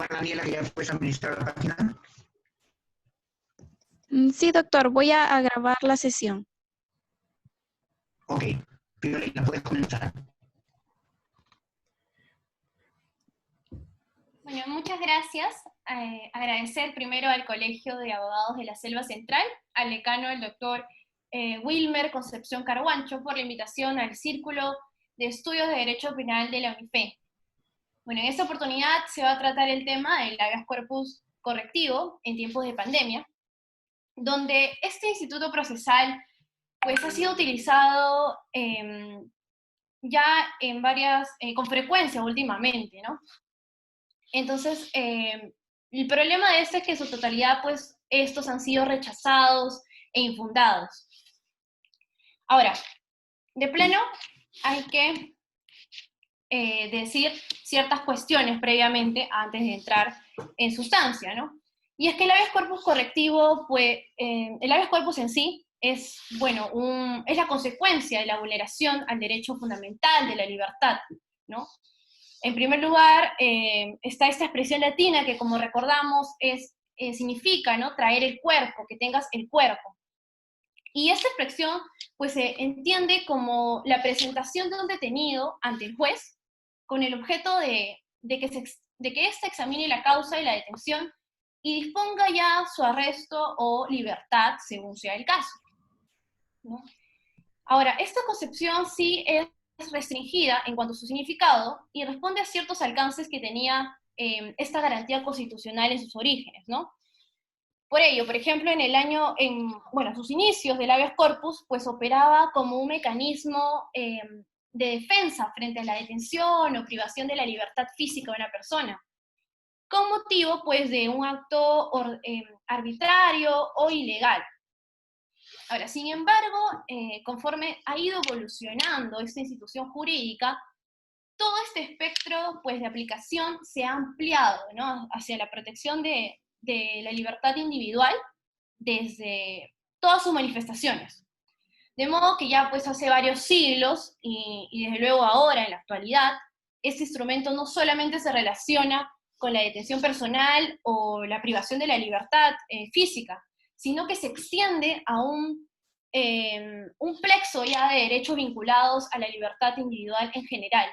Daniela, que ya puedes administrar la página. Sí, doctor, voy a grabar la sesión. Ok, Fiorella, puedes comenzar. Bueno, muchas gracias. Agradecer primero al Colegio de Abogados de la Selva Central, al decano, el doctor Wilmer Concepción Carguancho, por la invitación al Círculo de Estudios de Derecho Penal de la UNIFE. Bueno, en esta oportunidad se va a tratar el tema del habeas corpus correctivo en tiempos de pandemia, donde este instituto procesal pues, ha sido utilizado ya en con frecuencia últimamente, ¿no? Entonces, el problema de este es que en su totalidad, pues, estos han sido rechazados e infundados. Ahora, de plano, hay que decir ciertas cuestiones previamente antes de entrar en sustancia, ¿no? Y es que el habeas corpus correctivo, pues, el habeas corpus en sí es, bueno, es la consecuencia de la vulneración al derecho fundamental de la libertad, ¿no? En primer lugar, está esta expresión latina que, como recordamos, significa, ¿no?, traer el cuerpo, que tengas el cuerpo. Y esta expresión, pues, se entiende como la presentación de un detenido ante el juez con el objeto de que éste examine la causa de la detención y disponga ya su arresto o libertad, según sea el caso, ¿no? Ahora, esta concepción sí es restringida en cuanto a su significado y responde a ciertos alcances que tenía esta garantía constitucional en sus orígenes, ¿no? Por ello, por ejemplo, a sus inicios del habeas corpus, pues operaba como un mecanismo de defensa frente a la detención o privación de la libertad física de una persona, con motivo, pues, de un acto arbitrario o ilegal. Ahora, sin embargo, conforme ha ido evolucionando esta institución jurídica, todo este espectro, pues, de aplicación se ha ampliado, ¿no?, hacia la protección de la libertad individual desde todas sus manifestaciones. De modo que ya, pues, hace varios siglos, y desde luego ahora, en la actualidad, este instrumento no solamente se relaciona con la detención personal o la privación de la libertad física, sino que se extiende a un plexo ya de derechos vinculados a la libertad individual en general,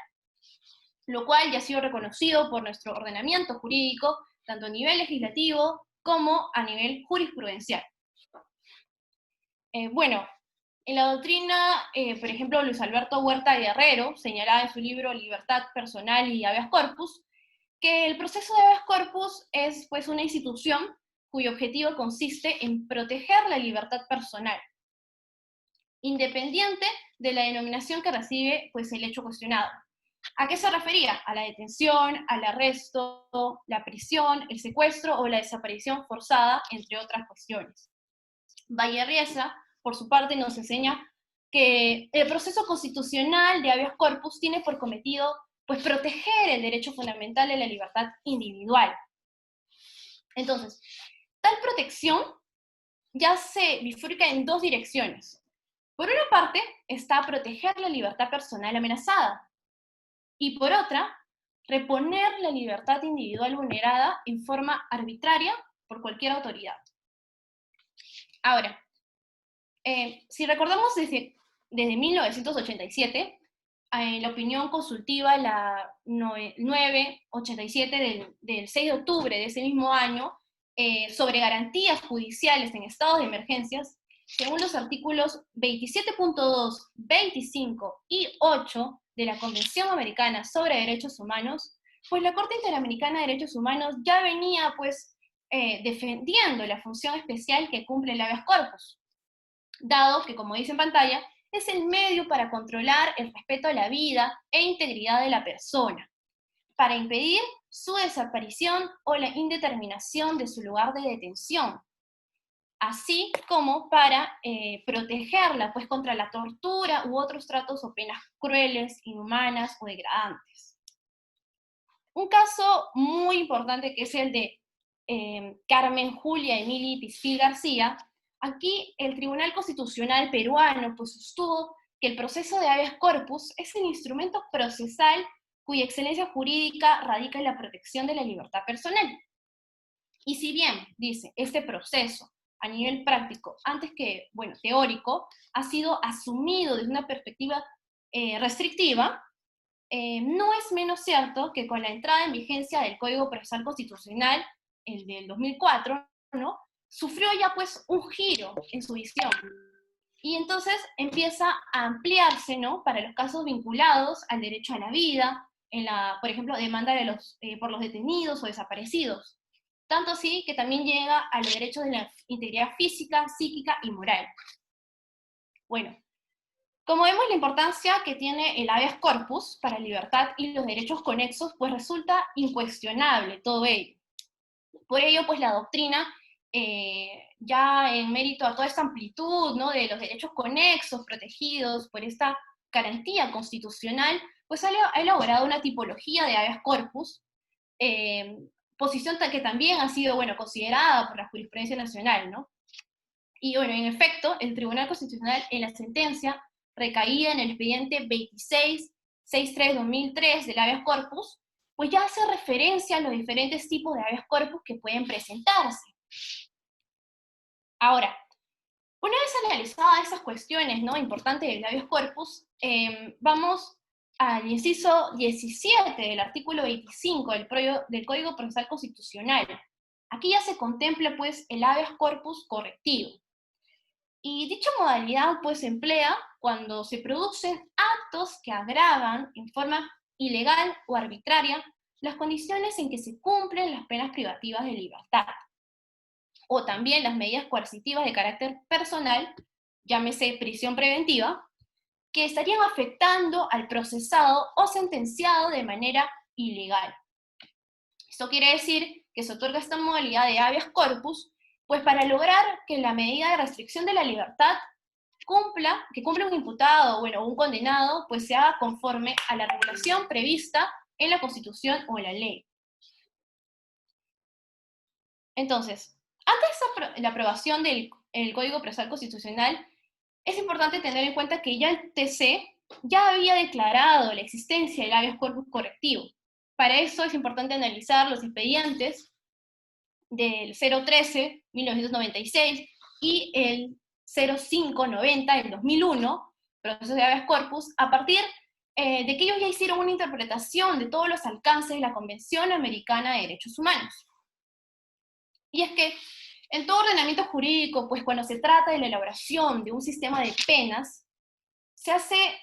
lo cual ya ha sido reconocido por nuestro ordenamiento jurídico, tanto a nivel legislativo como a nivel jurisprudencial. Bueno, en la doctrina, por ejemplo, Luis Alberto Huerta Guerrero señalaba en su libro Libertad Personal y Habeas Corpus, que el proceso de habeas corpus es, pues, una institución cuyo objetivo consiste en proteger la libertad personal, independiente de la denominación que recibe, pues, el hecho cuestionado. ¿A qué se refería? A la detención, al arresto, la prisión, el secuestro o la desaparición forzada, entre otras cuestiones. Vallerriesa, por su parte, nos enseña que el proceso constitucional de habeas corpus tiene por cometido, pues, proteger el derecho fundamental de la libertad individual. Entonces, tal protección ya se bifurca en dos direcciones. Por una parte, está proteger la libertad personal amenazada, y por otra, reponer la libertad individual vulnerada en forma arbitraria por cualquier autoridad. Ahora, si recordamos desde 1987, la opinión consultiva, la 987 del 6 de octubre de ese mismo año, sobre garantías judiciales en estados de emergencias, según los artículos 27.2, 25 y 8 de la Convención Americana sobre Derechos Humanos, pues la Corte Interamericana de Derechos Humanos ya venía, pues, defendiendo la función especial que cumple el habeas corpus, dado que, como dice en pantalla, es el medio para controlar el respeto a la vida e integridad de la persona, para impedir su desaparición o la indeterminación de su lugar de detención, así como para protegerla, pues, contra la tortura u otros tratos o penas crueles, inhumanas o degradantes. Un caso muy importante, que es el de Carmen Julia Emily Pispil García. Aquí el Tribunal Constitucional peruano, pues, sostuvo que el proceso de habeas corpus es el instrumento procesal cuya excelencia jurídica radica en la protección de la libertad personal. Y si bien, dice, este proceso a nivel práctico, antes que, bueno, teórico, ha sido asumido desde una perspectiva restrictiva, no es menos cierto que con la entrada en vigencia del Código Procesal Constitucional, el del 2004, ¿no?, sufrió ya pues un giro en su visión. Y entonces empieza a ampliarse, ¿no?, para los casos vinculados al derecho a la vida, en la, por ejemplo, demanda de por los detenidos o desaparecidos. Tanto así que también llega a los derechos de la integridad física, psíquica y moral. Bueno, como vemos, la importancia que tiene el habeas corpus para la libertad y los derechos conexos, pues resulta incuestionable todo ello. Por ello, pues la doctrina, ya en mérito a toda esta amplitud, ¿no?, de los derechos conexos protegidos por esta garantía constitucional, pues ha elaborado una tipología de habeas corpus, posición que también ha sido, bueno, considerada por la jurisprudencia nacional, ¿no? Y bueno, en efecto, el Tribunal Constitucional en la sentencia recaída en el expediente 2663-2003 del habeas corpus, pues ya hace referencia a los diferentes tipos de habeas corpus que pueden presentarse. Ahora, una vez analizadas esas cuestiones, ¿no?, importantes del habeas corpus, vamos al inciso 17 del artículo 25 del Código Procesal Constitucional. Aquí ya se contempla pues el habeas corpus correctivo. Y dicha modalidad pues se emplea cuando se producen actos que agravan en forma ilegal o arbitraria las condiciones en que se cumplen las penas privativas de libertad, o también las medidas coercitivas de carácter personal, llámese prisión preventiva, que estarían afectando al procesado o sentenciado de manera ilegal. Esto quiere decir que se otorga esta modalidad de habeas corpus pues para lograr que la medida de restricción de la libertad que cumpla un imputado, bueno, un condenado, pues se haga conforme a la regulación prevista en la Constitución o en la ley. Entonces, antes de la aprobación del Código Procesal Constitucional, es importante tener en cuenta que ya el TC ya había declarado la existencia del habeas corpus correctivo. Para eso es importante analizar los expedientes del 013-1996 y el 0590 del 2001, procesos de habeas corpus, a partir de que ellos ya hicieron una interpretación de todos los alcances de la Convención Americana de Derechos Humanos. Y es que en todo ordenamiento jurídico, pues cuando se trata de la elaboración de un sistema de penas, se hace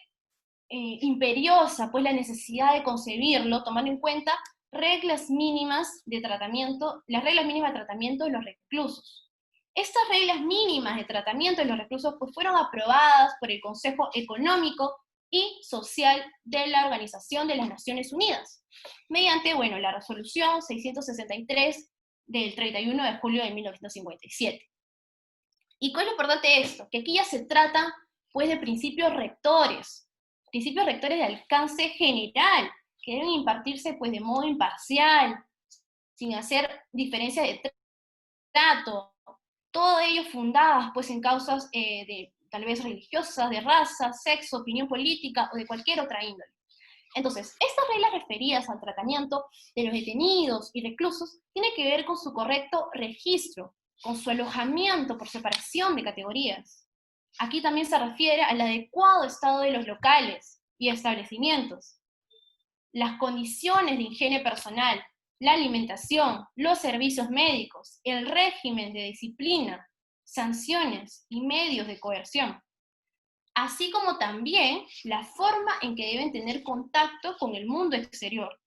imperiosa pues la necesidad de concebirlo tomando en cuenta reglas mínimas de tratamiento, las reglas mínimas de tratamiento de los reclusos. Estas reglas mínimas de tratamiento de los reclusos pues fueron aprobadas por el Consejo Económico y Social de la Organización de las Naciones Unidas, mediante, bueno, la resolución 663 del 31 de julio de 1957. ¿Y cuál es lo importante de esto? Que aquí ya se trata pues de principios rectores de alcance general, que deben impartirse pues de modo imparcial, sin hacer diferencia de trato, todo ello fundadas pues en causas de tal vez religiosas, de raza, sexo, opinión política o de cualquier otra índole. Entonces, estas reglas referidas al tratamiento de los detenidos y reclusos tienen que ver con su correcto registro, con su alojamiento por separación de categorías. Aquí también se refiere al adecuado estado de los locales y establecimientos, las condiciones de higiene personal, la alimentación, los servicios médicos, el régimen de disciplina, sanciones y medios de coerción, así como también la forma en que deben tener contacto con el mundo exterior.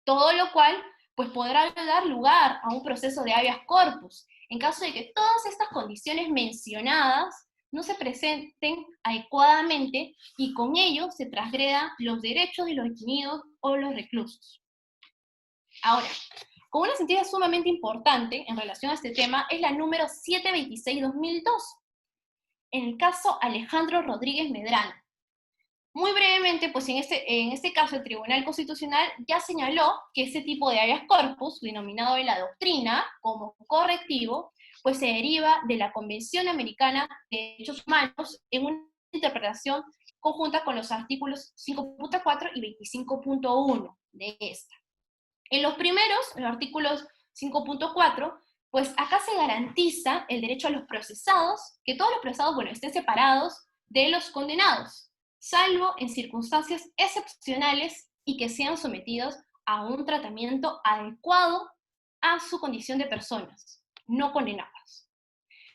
Todo lo cual pues podrá dar lugar a un proceso de habeas corpus, en caso de que todas estas condiciones mencionadas no se presenten adecuadamente y con ello se transgredan los derechos de los detenidos o los reclusos. Ahora, con una sentencia sumamente importante en relación a este tema es la número 726-2002, en el caso Alejandro Rodríguez Medrano. Muy brevemente, pues en este caso el Tribunal Constitucional ya señaló que ese tipo de habeas corpus, denominado en la doctrina como correctivo, pues se deriva de la Convención Americana de Derechos Humanos en una interpretación conjunta con los artículos 5.4 y 25.1 de esta. En los primeros, en los artículos 5.4, pues acá se garantiza el derecho a los procesados, que todos los procesados, bueno, estén separados de los condenados, salvo en circunstancias excepcionales y que sean sometidos a un tratamiento adecuado a su condición de personas no condenadas.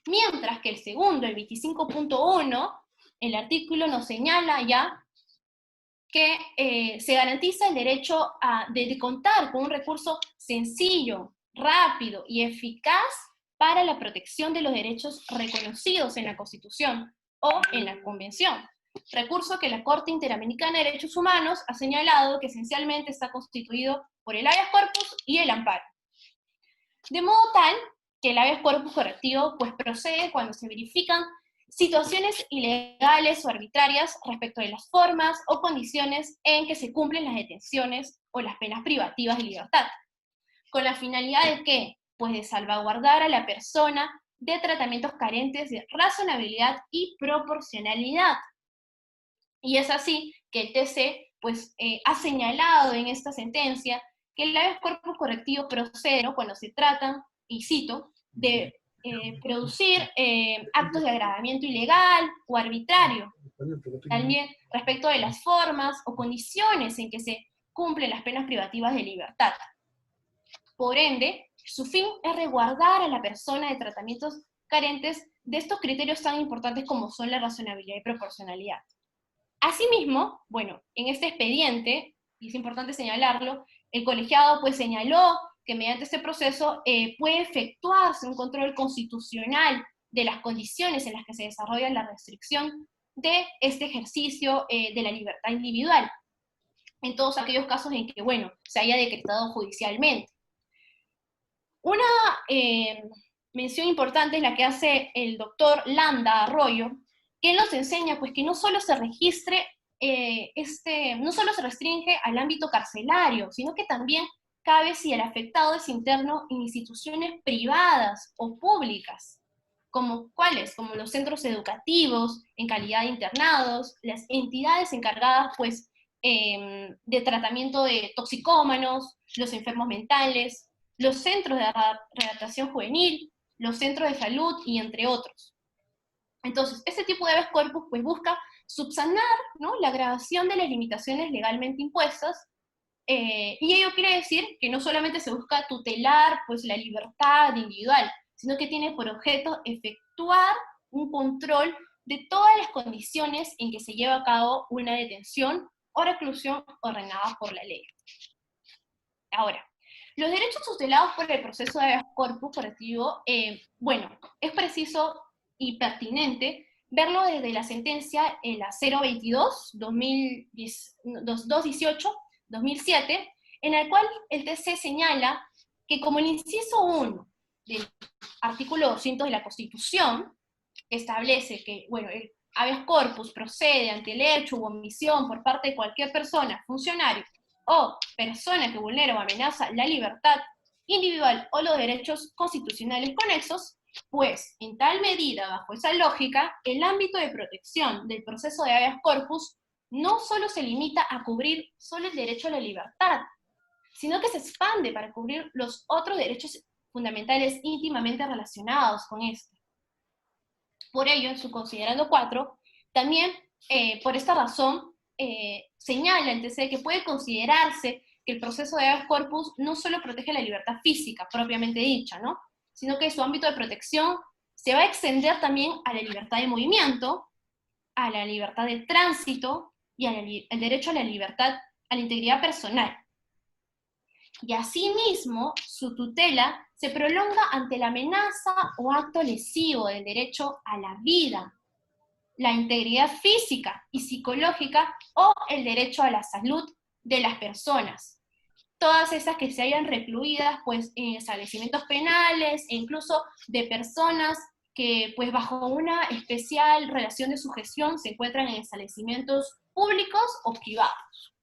Mientras que el segundo, el 25.1, el artículo nos señala ya que se garantiza el derecho de contar con un recurso sencillo, rápido y eficaz para la protección de los derechos reconocidos en la Constitución o en la Convención. Recurso que la Corte Interamericana de Derechos Humanos ha señalado que esencialmente está constituido por el habeas corpus y el amparo. De modo tal que el habeas corpus correctivo pues procede cuando se verifican situaciones ilegales o arbitrarias respecto de las formas o condiciones en que se cumplen las detenciones o las penas privativas de libertad, con la finalidad de ¿qué? Pues de salvaguardar a la persona de tratamientos carentes de razonabilidad y proporcionalidad. Y es así que el TC pues, ha señalado en esta sentencia que el habeas corpus correctivo procede, ¿no?, cuando se tratan, y cito, de producir actos de agravamiento ilegal o arbitrario, también respecto de las formas o condiciones en que se cumplen las penas privativas de libertad. Por ende, su fin es resguardar a la persona de tratamientos carentes de estos criterios tan importantes como son la razonabilidad y proporcionalidad. Asimismo, bueno, en este expediente, y es importante señalarlo, el colegiado pues señaló que mediante este proceso puede efectuarse un control constitucional de las condiciones en las que se desarrolla la restricción de este ejercicio de la libertad individual, en todos aquellos casos en que, bueno, se haya decretado judicialmente. Una mención importante es la que hace el doctor Landa Arroyo, que nos enseña pues que no solo se registre, no solo se restringe al ámbito carcelario, sino que también cabe si el afectado es interno en instituciones privadas o públicas, como ¿cuáles? Como los centros educativos en calidad de internados, las entidades encargadas pues de tratamiento de toxicómanos, los enfermos mentales, los centros de readaptación juvenil, los centros de salud y entre otros. Entonces, este tipo de habeas corpus pues busca subsanar, ¿no?, la agravación de las limitaciones legalmente impuestas, y ello quiere decir que no solamente se busca tutelar pues, la libertad individual, sino que tiene por objeto efectuar un control de todas las condiciones en que se lleva a cabo una detención o reclusión ordenada por la ley. Ahora, los derechos tutelados por el proceso de habeas corpus correctivo, bueno, es preciso y pertinente verlo desde la sentencia la 022-218-2007, en el cual el TC señala que como el inciso 1 del artículo 200 de la Constitución establece que, bueno, el habeas corpus procede ante el hecho u omisión por parte de cualquier persona, funcionario o persona que vulnera o amenaza la libertad individual o los derechos constitucionales conexos, pues, en tal medida, bajo esa lógica, el ámbito de protección del proceso de habeas corpus no solo se limita a cubrir solo el derecho a la libertad, sino que se expande para cubrir los otros derechos fundamentales íntimamente relacionados con esto. Por ello, en su considerando 4, también, por esta razón, señala el TC que puede considerarse que el proceso de habeas corpus no solo protege la libertad física, propiamente dicha, ¿no?, sino que su ámbito de protección se va a extender también a la libertad de movimiento, a la libertad de tránsito y al derecho a la libertad, a la integridad personal. Y asimismo, su tutela se prolonga ante la amenaza o acto lesivo del derecho a la vida, la integridad física y psicológica o el derecho a la salud de las personas. Todas esas que se hayan recluidas pues, en establecimientos penales e incluso de personas que pues, bajo una especial relación de sujeción se encuentran en establecimientos públicos o privados.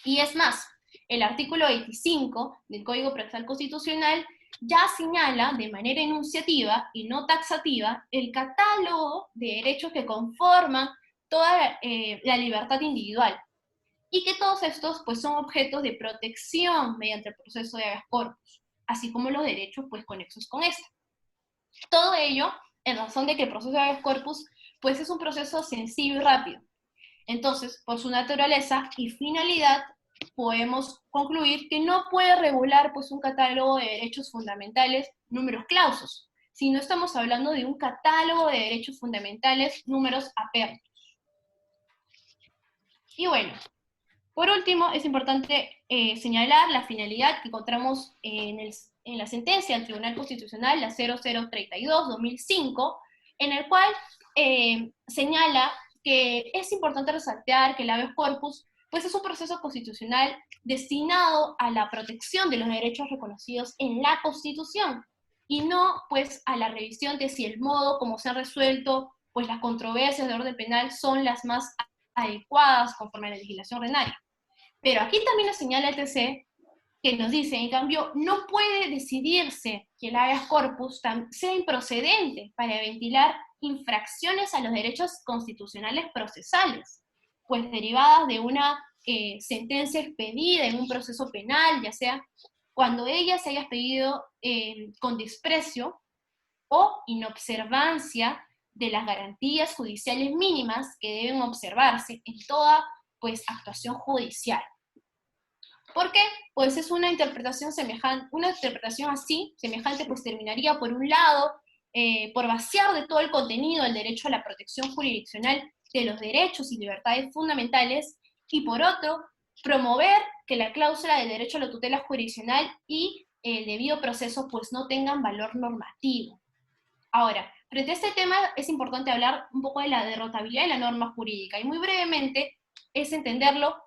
Y es más, el artículo 25 del Código Procesal Constitucional ya señala de manera enunciativa y no taxativa el catálogo de derechos que conforman toda la libertad individual, y que todos estos pues son objetos de protección mediante el proceso de habeas corpus, así como los derechos pues conexos con este. Todo ello en razón de que el proceso de habeas corpus pues es un proceso sencillo y rápido. Entonces, por su naturaleza y finalidad, podemos concluir que no puede regular pues un catálogo de derechos fundamentales numeros clausus, sino estamos hablando de un catálogo de derechos fundamentales números apertos. Y bueno, por último, es importante señalar la finalidad que encontramos en la sentencia del Tribunal Constitucional, la 0032-2005, en el cual señala que es importante resaltar que el habeas corpus pues es un proceso constitucional destinado a la protección de los derechos reconocidos en la Constitución, y no pues a la revisión de si el modo como se han resuelto pues las controversias de orden penal son las más adecuadas conforme a la legislación ordinaria. Pero aquí también nos señala el TC que nos dice, en cambio, no puede decidirse que el habeas corpus sea improcedente para ventilar infracciones a los derechos constitucionales procesales, pues derivadas de una sentencia expedida en un proceso penal, ya sea cuando ella se haya expedido con desprecio o inobservancia de las garantías judiciales mínimas que deben observarse en toda pues, actuación judicial. ¿Por qué? Pues es una interpretación semejante, una interpretación así, semejante, pues terminaría por un lado por vaciar de todo el contenido el derecho a la protección jurisdiccional de los derechos y libertades fundamentales, y por otro, promover que la cláusula del derecho a la tutela jurisdiccional y el debido proceso pues no tengan valor normativo. Ahora, frente a este tema es importante hablar un poco de la derrotabilidad de la norma jurídica, y muy brevemente es entenderlo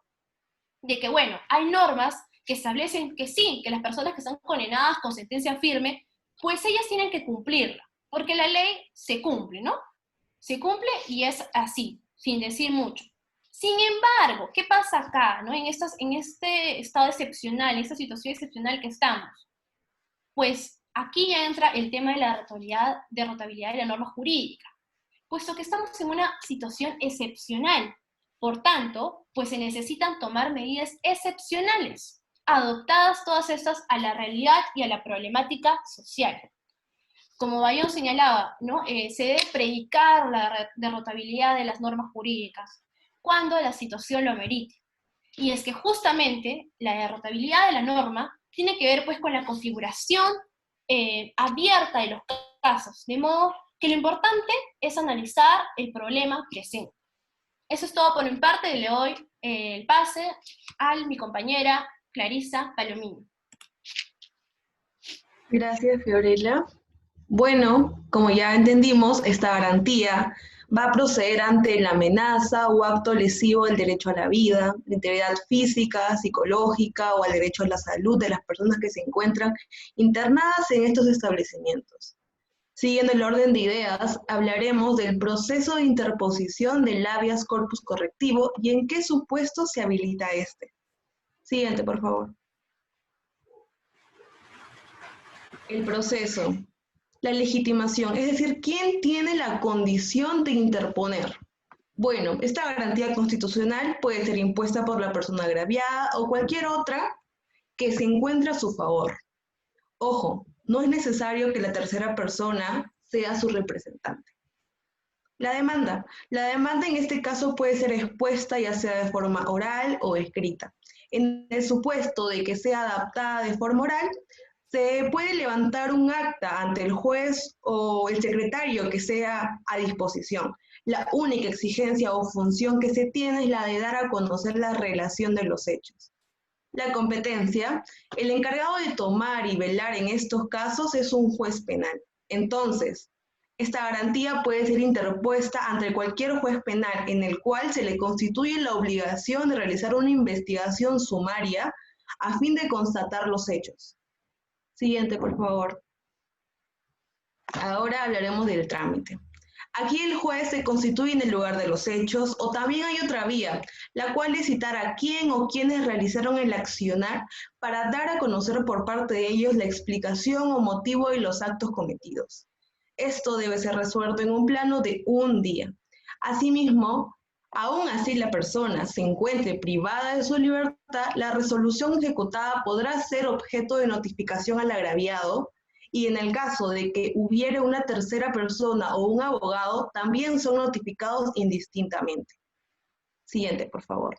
de que, bueno, hay normas que establecen que sí, que las personas que están condenadas con sentencia firme, pues ellas tienen que cumplirla, porque la ley se cumple, ¿no? Se cumple y es así, sin decir mucho. Sin embargo, ¿qué pasa acá, ¿no? En este estado excepcional, en esta situación excepcional que estamos? Pues aquí ya entra el tema de la derrotabilidad de la norma jurídica, puesto que estamos en una situación excepcional. Por tanto, pues se necesitan tomar medidas excepcionales, adoptadas todas estas a la realidad y a la problemática social. Como Bayón señalaba, ¿no? Se debe predicar la derrotabilidad de las normas jurídicas cuando la situación lo merite. Y es que justamente la derrotabilidad de la norma tiene que ver pues con la configuración abierta de los casos, de modo que lo importante es analizar el problema presente. Eso es todo por mi parte, le doy el pase a mi compañera Clarisa Palomino. Gracias, Fiorella. Bueno, como ya entendimos, esta garantía va a proceder ante la amenaza o acto lesivo del derecho a la vida, la integridad física, psicológica o al derecho a la salud de las personas que se encuentran internadas en estos establecimientos. Siguiendo el orden de ideas, hablaremos del proceso de interposición del habeas corpus correctivo y en qué supuesto se habilita este. Siguiente, por favor. El proceso. La legitimación, es decir, ¿quién tiene la condición de interponer? Bueno, esta garantía constitucional puede ser impuesta por la persona agraviada o cualquier otra que se encuentre a su favor. Ojo, no es necesario que la tercera persona sea su representante. La demanda. La demanda en este caso puede ser expuesta ya sea de forma oral o escrita. En el supuesto de que sea adaptada de forma oral, se puede levantar un acta ante el juez o el secretario que sea a disposición. La única exigencia o función que se tiene es la de dar a conocer la relación de los hechos. La competencia, el encargado de tomar y velar en estos casos es un juez penal. Entonces, esta garantía puede ser interpuesta ante cualquier juez penal en el cual se le constituye la obligación de realizar una investigación sumaria a fin de constatar los hechos. Siguiente, por favor. Ahora hablaremos del trámite. Aquí el juez se constituye en el lugar de los hechos, o también hay otra vía, la cual es citar a quién o quiénes realizaron el accionar para dar a conocer por parte de ellos la explicación o motivo de los actos cometidos. Esto debe ser resuelto en un plano de un día. Asimismo, Aún así la persona se encuentre privada de su libertad, la resolución ejecutada podrá ser objeto de notificación al agraviado y en el caso de que hubiere una tercera persona o un abogado, también son notificados indistintamente. Siguiente, por favor.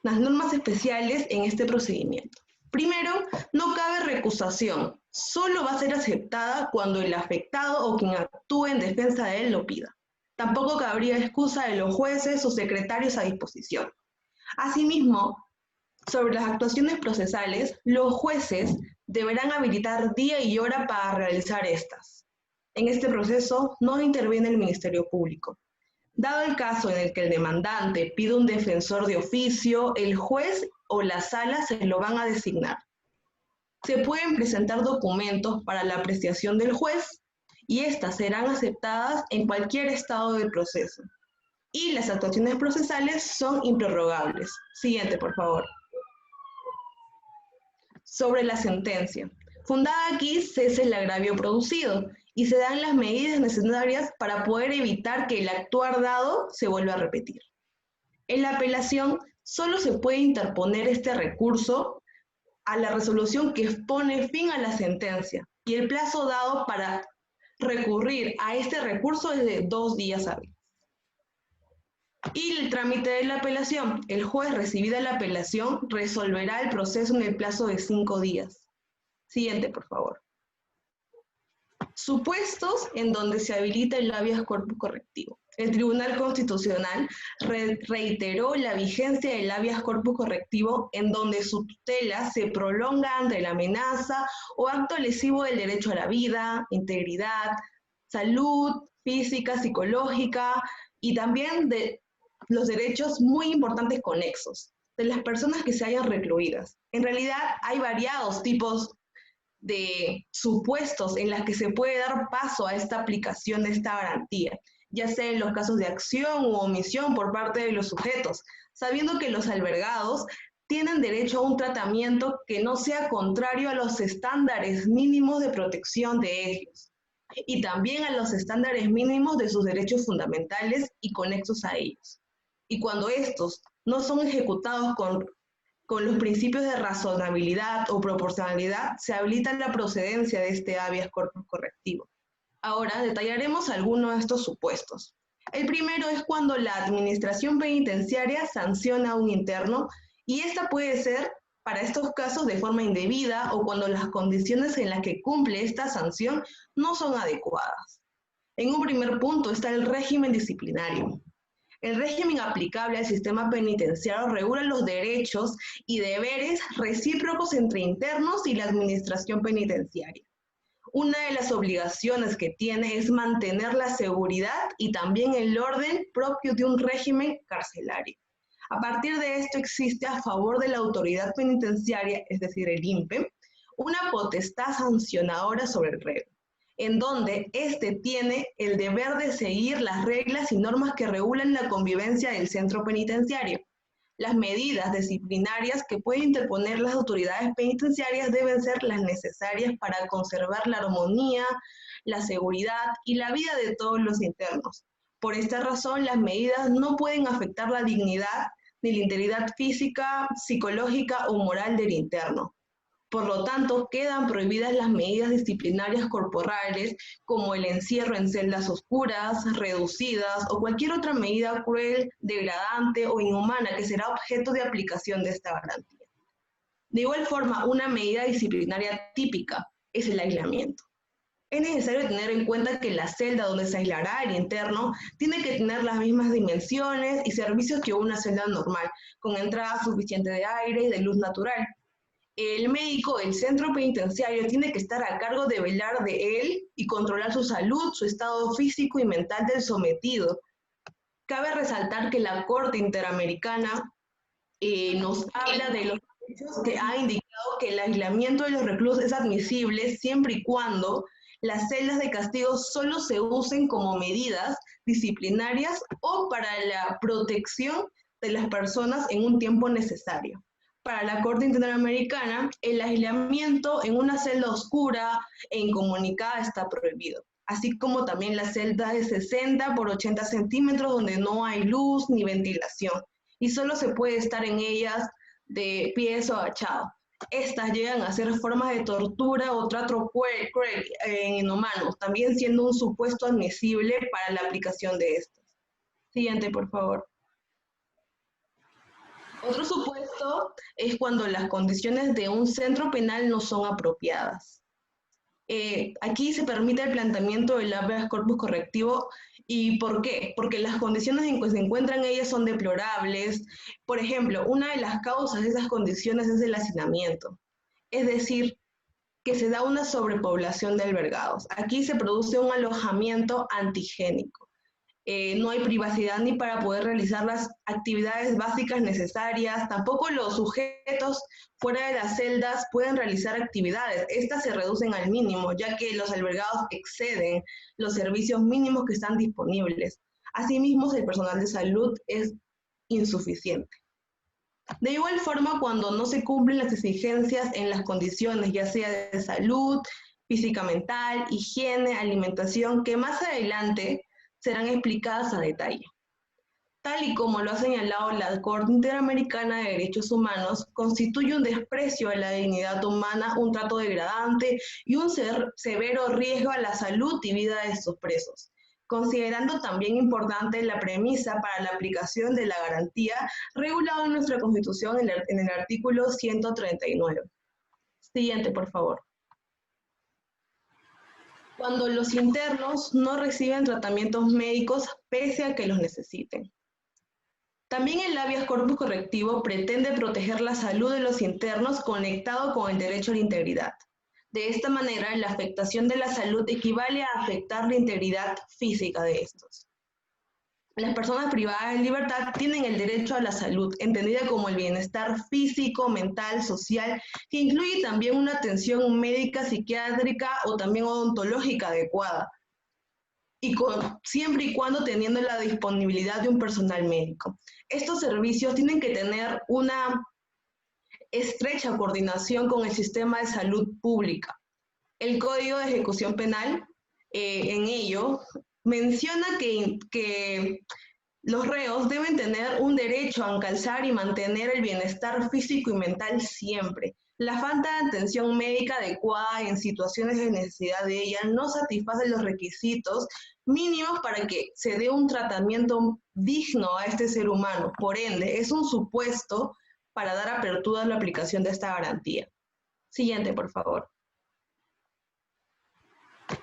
Las normas especiales en este procedimiento. Primero, no cabe recusación. Solo va a ser aceptada cuando el afectado o quien actúe en defensa de él lo pida. Tampoco cabría excusa de los jueces o secretarios a disposición. Asimismo, sobre las actuaciones procesales, los jueces deberán habilitar día y hora para realizar estas. En este proceso no interviene el Ministerio Público. Dado el caso en el que el demandante pide un defensor de oficio, el juez o la sala se lo van a designar. Se pueden presentar documentos para la apreciación del juez y estas serán aceptadas en cualquier estado del proceso. Y las actuaciones procesales son improrrogables. Siguiente, por favor. Sobre la sentencia. Fundada aquí cese el agravio producido y se dan las medidas necesarias para poder evitar que el actuar dado se vuelva a repetir. En la apelación solo se puede interponer este recurso a la resolución que pone fin a la sentencia y el plazo dado para recurrir a este recurso es de 2 días hábiles. Y el trámite de la apelación. El juez, recibida la apelación, resolverá el proceso en el plazo de 5 días. Siguiente, por favor. Supuestos en donde se habilita el habeas corpus correctivo. El Tribunal Constitucional reiteró la vigencia del habeas corpus correctivo en donde su tutela se prolonga ante la amenaza o acto lesivo del derecho a la vida, integridad, salud física, psicológica y también de los derechos muy importantes conexos de las personas que se hayan recluidas. En realidad hay variados tipos de supuestos en las que se puede dar paso a esta aplicación de esta garantía, ya sea en los casos de acción u omisión por parte de los sujetos, sabiendo que los albergados tienen derecho a un tratamiento que no sea contrario a los estándares mínimos de protección de ellos, y también a los estándares mínimos de sus derechos fundamentales y conexos a ellos. Y cuando estos no son ejecutados con los principios de razonabilidad o proporcionalidad, se habilita la procedencia de este habeas corpus correctivo. Ahora detallaremos algunos de estos supuestos. El primero es cuando la administración penitenciaria sanciona a un interno y esta puede ser para estos casos de forma indebida o cuando las condiciones en las que cumple esta sanción no son adecuadas. En un primer punto está el régimen disciplinario. El régimen aplicable al sistema penitenciario regula los derechos y deberes recíprocos entre internos y la administración penitenciaria. Una de las obligaciones que tiene es mantener la seguridad y también el orden propio de un régimen carcelario. A partir de esto existe a favor de la autoridad penitenciaria, es decir, el INPE, una potestad sancionadora sobre el reo, en donde éste tiene el deber de seguir las reglas y normas que regulan la convivencia del centro penitenciario. Las medidas disciplinarias que pueden interponer las autoridades penitenciarias deben ser las necesarias para conservar la armonía, la seguridad y la vida de todos los internos. Por esta razón, las medidas no pueden afectar la dignidad ni la integridad física, psicológica o moral del interno. Por lo tanto, quedan prohibidas las medidas disciplinarias corporales como el encierro en celdas oscuras, reducidas o cualquier otra medida cruel, degradante o inhumana que será objeto de aplicación de esta garantía. De igual forma, una medida disciplinaria típica es el aislamiento. Es necesario tener en cuenta que la celda donde se aislará el interno tiene que tener las mismas dimensiones y servicios que una celda normal, con entrada suficiente de aire y de luz natural. El médico del centro penitenciario tiene que estar a cargo de velar de él y controlar su salud, su estado físico y mental del sometido. Cabe resaltar que la Corte Interamericana nos habla de los derechos que ha indicado que el aislamiento de los reclusos es admisible siempre y cuando las celdas de castigo solo se usen como medidas disciplinarias o para la protección de las personas en un tiempo necesario. Para la Corte Interamericana, el aislamiento en una celda oscura e incomunicada está prohibido. así como también las celdas de 60 por 80 centímetros donde no hay luz ni ventilación y solo se puede estar en ellas de pies o agachado. Estas llegan a ser formas de tortura o trato cruel en inhumanos, también siendo un supuesto admisible para la aplicación de estas. Siguiente, por favor. Otro supuesto es cuando las condiciones de un centro penal no son apropiadas. Aquí se permite el planteamiento del habeas corpus correctivo. ¿Y por qué? Porque las condiciones en que se encuentran ellas son deplorables. Por ejemplo, una de las causas de esas condiciones es el hacinamiento. Es decir, que se da una sobrepoblación de albergados. Aquí se produce un alojamiento antigénico. No hay privacidad ni para poder realizar las actividades básicas necesarias, tampoco los sujetos fuera de las celdas pueden realizar actividades, estas se reducen al mínimo, ya que los albergados exceden los servicios mínimos que están disponibles. Asimismo, el personal de salud es insuficiente. De igual forma, cuando no se cumplen las exigencias en las condiciones, ya sea de salud, física mental, higiene, alimentación, que más adelante serán explicadas a detalle. Tal y como lo ha señalado la Corte Interamericana de Derechos Humanos, constituye un desprecio a la dignidad humana, un trato degradante y un severo riesgo a la salud y vida de estos presos, considerando también importante la premisa para la aplicación de la garantía regulada en nuestra Constitución en el artículo 139. Siguiente, por favor. Cuando los internos no reciben tratamientos médicos pese a que los necesiten. También el habeas corpus correctivo pretende proteger la salud de los internos conectado con el derecho a la integridad. De esta manera, la afectación de la salud equivale a afectar la integridad física de estos. Las personas privadas de libertad tienen el derecho a la salud, entendida como el bienestar físico, mental, social, que incluye también una atención médica, psiquiátrica o también odontológica adecuada, siempre y cuando teniendo la disponibilidad de un personal médico. Estos servicios tienen que tener una estrecha coordinación con el sistema de salud pública. El Código de Ejecución Penal, en ello, menciona que los reos deben tener un derecho a alcanzar y mantener el bienestar físico y mental siempre. La falta de atención médica adecuada en situaciones de necesidad de ella no satisface los requisitos mínimos para que se dé un tratamiento digno a este ser humano. Por ende, es un supuesto para dar apertura a la aplicación de esta garantía. Siguiente, por favor.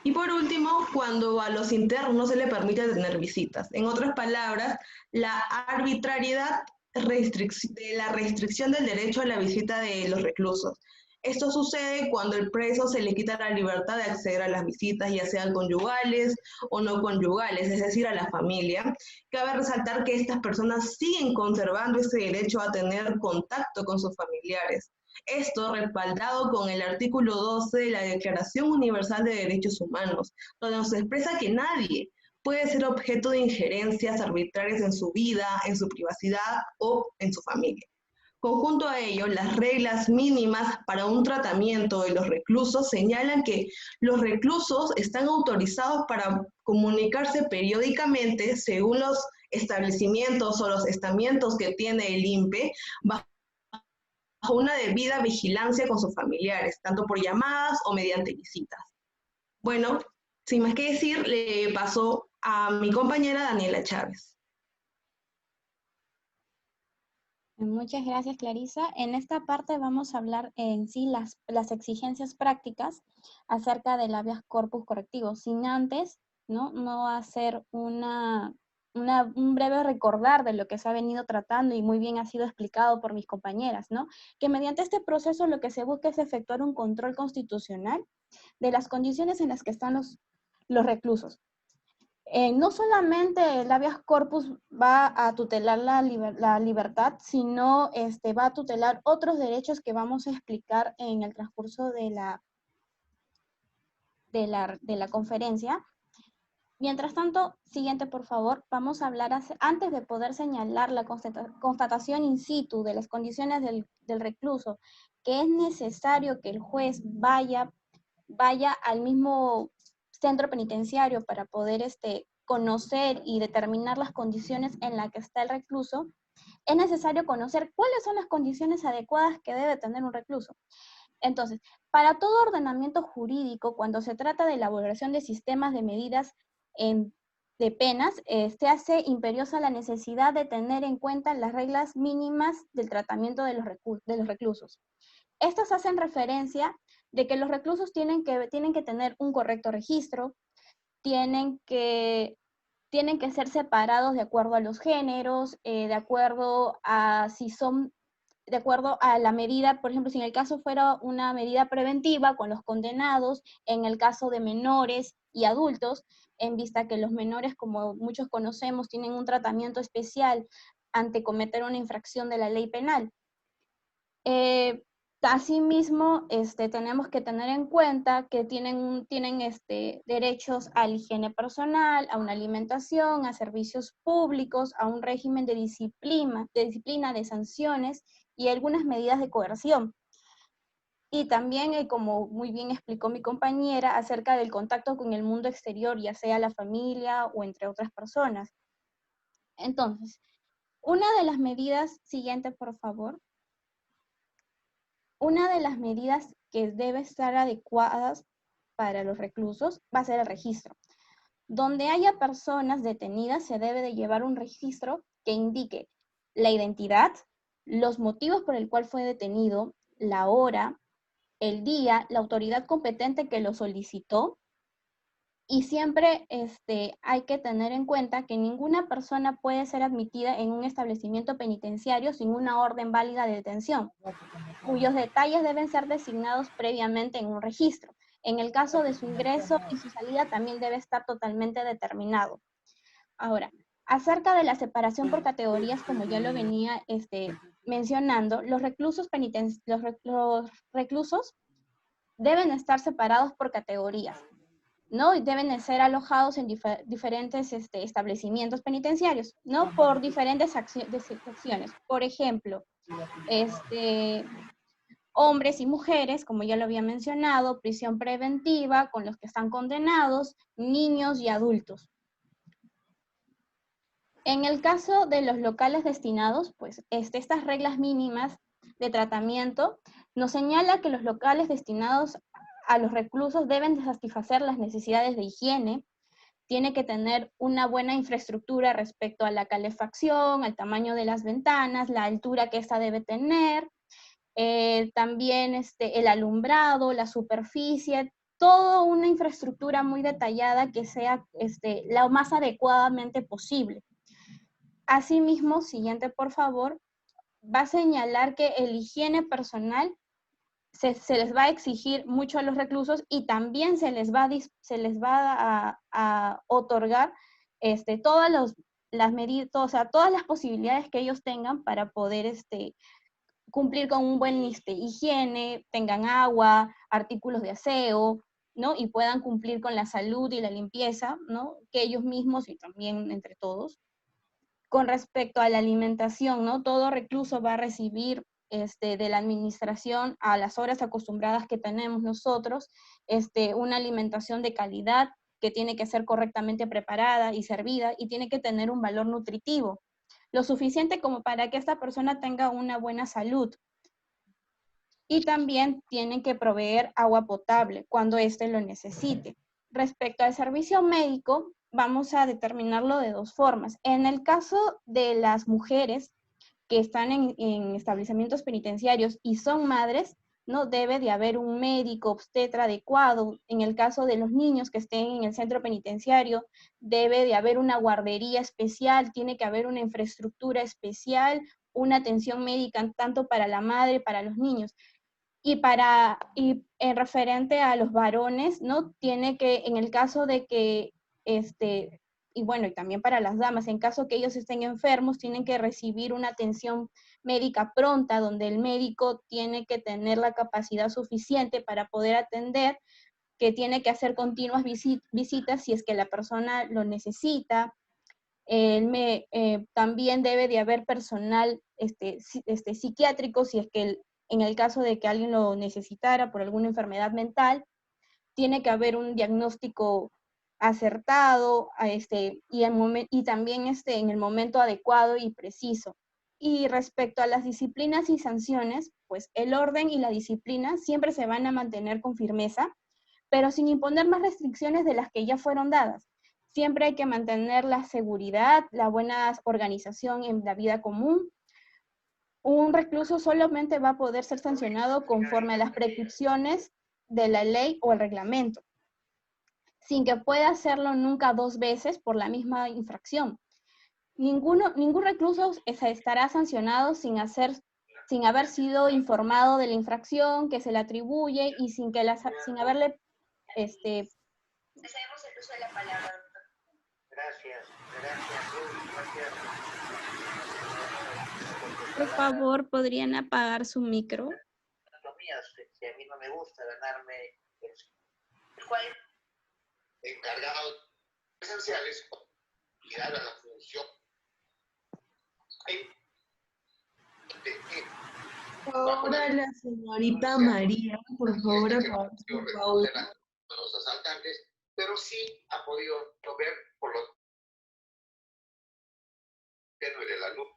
Y por último, cuando a los internos no se les permite tener visitas. En otras palabras, la arbitrariedad de la restricción del derecho a la visita de los reclusos. Esto sucede cuando al preso se le quita la libertad de acceder a las visitas, ya sean conyugales o no conyugales, es decir, a la familia. Cabe resaltar que estas personas siguen conservando ese derecho a tener contacto con sus familiares. Esto respaldado con el artículo 12 de la Declaración Universal de Derechos Humanos, donde nos expresa que nadie puede ser objeto de injerencias arbitrarias en su vida, en su privacidad o en su familia. Conjunto a ello, las reglas mínimas para un tratamiento de los reclusos señalan que los reclusos están autorizados para comunicarse periódicamente según los establecimientos o los estamentos que tiene el INPE, bajo una debida vigilancia con sus familiares, tanto por llamadas o mediante visitas. Bueno, sin más que decir, le paso a mi compañera Daniela Chávez. Muchas gracias, Clarisa. En esta parte vamos a hablar en sí las exigencias prácticas acerca del habeas corpus correctivo, sin antes no hacer un breve recordar de lo que se ha venido tratando y muy bien ha sido explicado por mis compañeras, ¿no? Que mediante este proceso lo que se busca es efectuar un control constitucional de las condiciones en las que están los reclusos. No solamente el habeas corpus va a tutelar la libertad, sino va a tutelar otros derechos que vamos a explicar en el transcurso de la conferencia. Mientras tanto, siguiente por favor, vamos a hablar, antes de poder señalar la constatación in situ de las condiciones del recluso, que es necesario que el juez vaya al mismo centro penitenciario para poder conocer y determinar las condiciones en las que está el recluso, es necesario conocer cuáles son las condiciones adecuadas que debe tener un recluso. Entonces, para todo ordenamiento jurídico, cuando se trata de elaboración de sistemas de medidas de penas, se hace imperiosa la necesidad de tener en cuenta las reglas mínimas del tratamiento de los reclusos. Estas hacen referencia de que los reclusos tienen que tener un correcto registro, tienen que ser separados de acuerdo a los géneros, de acuerdo a de acuerdo a la medida, por ejemplo, si en el caso fuera una medida preventiva con los condenados, en el caso de menores y adultos, en vista que los menores, como muchos conocemos, tienen un tratamiento especial ante cometer una infracción de la ley penal. Asimismo, tenemos que tener en cuenta que tienen derechos a la higiene personal, a una alimentación, a servicios públicos, a un régimen de disciplina, de sanciones y algunas medidas de coerción. Y también, como muy bien explicó mi compañera, acerca del contacto con el mundo exterior, ya sea la familia o entre otras personas. Entonces, una de las medidas, siguiente por favor. Una de las medidas que debe estar adecuadas para los reclusos va a ser el registro. Donde haya personas detenidas se debe de llevar un registro que indique la identidad, los motivos por el cual fue detenido, la hora, el día, la autoridad competente que lo solicitó. Y siempre hay que tener en cuenta que ninguna persona puede ser admitida en un establecimiento penitenciario sin una orden válida de detención, cuyos detalles deben ser designados previamente en un registro. En el caso de su ingreso y su salida también debe estar totalmente determinado. Ahora, acerca de la separación por categorías, como ya lo venía mencionando, los reclusos deben estar separados por categorías, ¿no? Y deben de ser alojados en diferentes establecimientos penitenciarios, ¿no? Por diferentes secciones. Por ejemplo, hombres y mujeres, como ya lo había mencionado, prisión preventiva con los que están condenados, niños y adultos. En el caso de los locales destinados, pues estas reglas mínimas de tratamiento nos señala que los locales destinados a los reclusos deben de satisfacer las necesidades de higiene, tiene que tener una buena infraestructura respecto a la calefacción, al tamaño de las ventanas, la altura que ésta debe tener, también el alumbrado, la superficie, toda una infraestructura muy detallada que sea lo más adecuadamente posible. Asimismo, siguiente por favor, va a señalar que el higiene personal se les va a exigir mucho a los reclusos y también se les va a otorgar todas las medidas, o sea, todas las posibilidades que ellos tengan para poder cumplir con un buen higiene, tengan agua, artículos de aseo, ¿no? Y puedan cumplir con la salud y la limpieza, ¿no? Que ellos mismos y también entre todos. Con respecto a la alimentación, ¿no? Todo recluso va a recibir de la administración a las horas acostumbradas que tenemos nosotros, una alimentación de calidad que tiene que ser correctamente preparada y servida y tiene que tener un valor nutritivo, lo suficiente como para que esta persona tenga una buena salud. Y también tienen que proveer agua potable cuando éste lo necesite. Respecto al servicio médico, vamos a determinarlo de dos formas. En el caso de las mujeres que están en establecimientos penitenciarios y son madres, no debe de haber un médico obstetra adecuado. En el caso de los niños que estén en el centro penitenciario, debe de haber una guardería especial, tiene que haber una infraestructura especial, una atención médica tanto para la madre, para los niños. Y en referente a los varones, ¿no? Tiene que, en el caso de que, y bueno, y también para las damas, en caso que ellos estén enfermos, tienen que recibir una atención médica pronta, donde el médico tiene que tener la capacidad suficiente para poder atender, que tiene que hacer continuas visitas si es que la persona lo necesita. También debe de haber personal psiquiátrico si es que en el caso de que alguien lo necesitara por alguna enfermedad mental. tiene que haber un diagnóstico acertado y también en el momento adecuado y preciso. Y respecto a las disciplinas y sanciones, pues el orden y la disciplina siempre se van a mantener con firmeza, pero sin imponer más restricciones de las que ya fueron dadas. Siempre hay que mantener la seguridad, la buena organización en la vida común. Un recluso solamente va a poder ser sancionado conforme a las prescripciones de la ley o el reglamento, sin que pueda hacerlo nunca 2 veces por la misma infracción. Ningún recluso estará sancionado sin haber sido informado de la infracción que se le atribuye y sin haberle Deseemos el uso de la palabra, doctor. Gracias. Por favor, ¿podrían apagar su micro? Si a mí no me gusta ganarme ¿El cual? encargados esenciales y dar a la función. Ahora la señorita María, por favor, apagar su audio. Los asaltantes, pero sí ha podido ver por lo que no era la luz.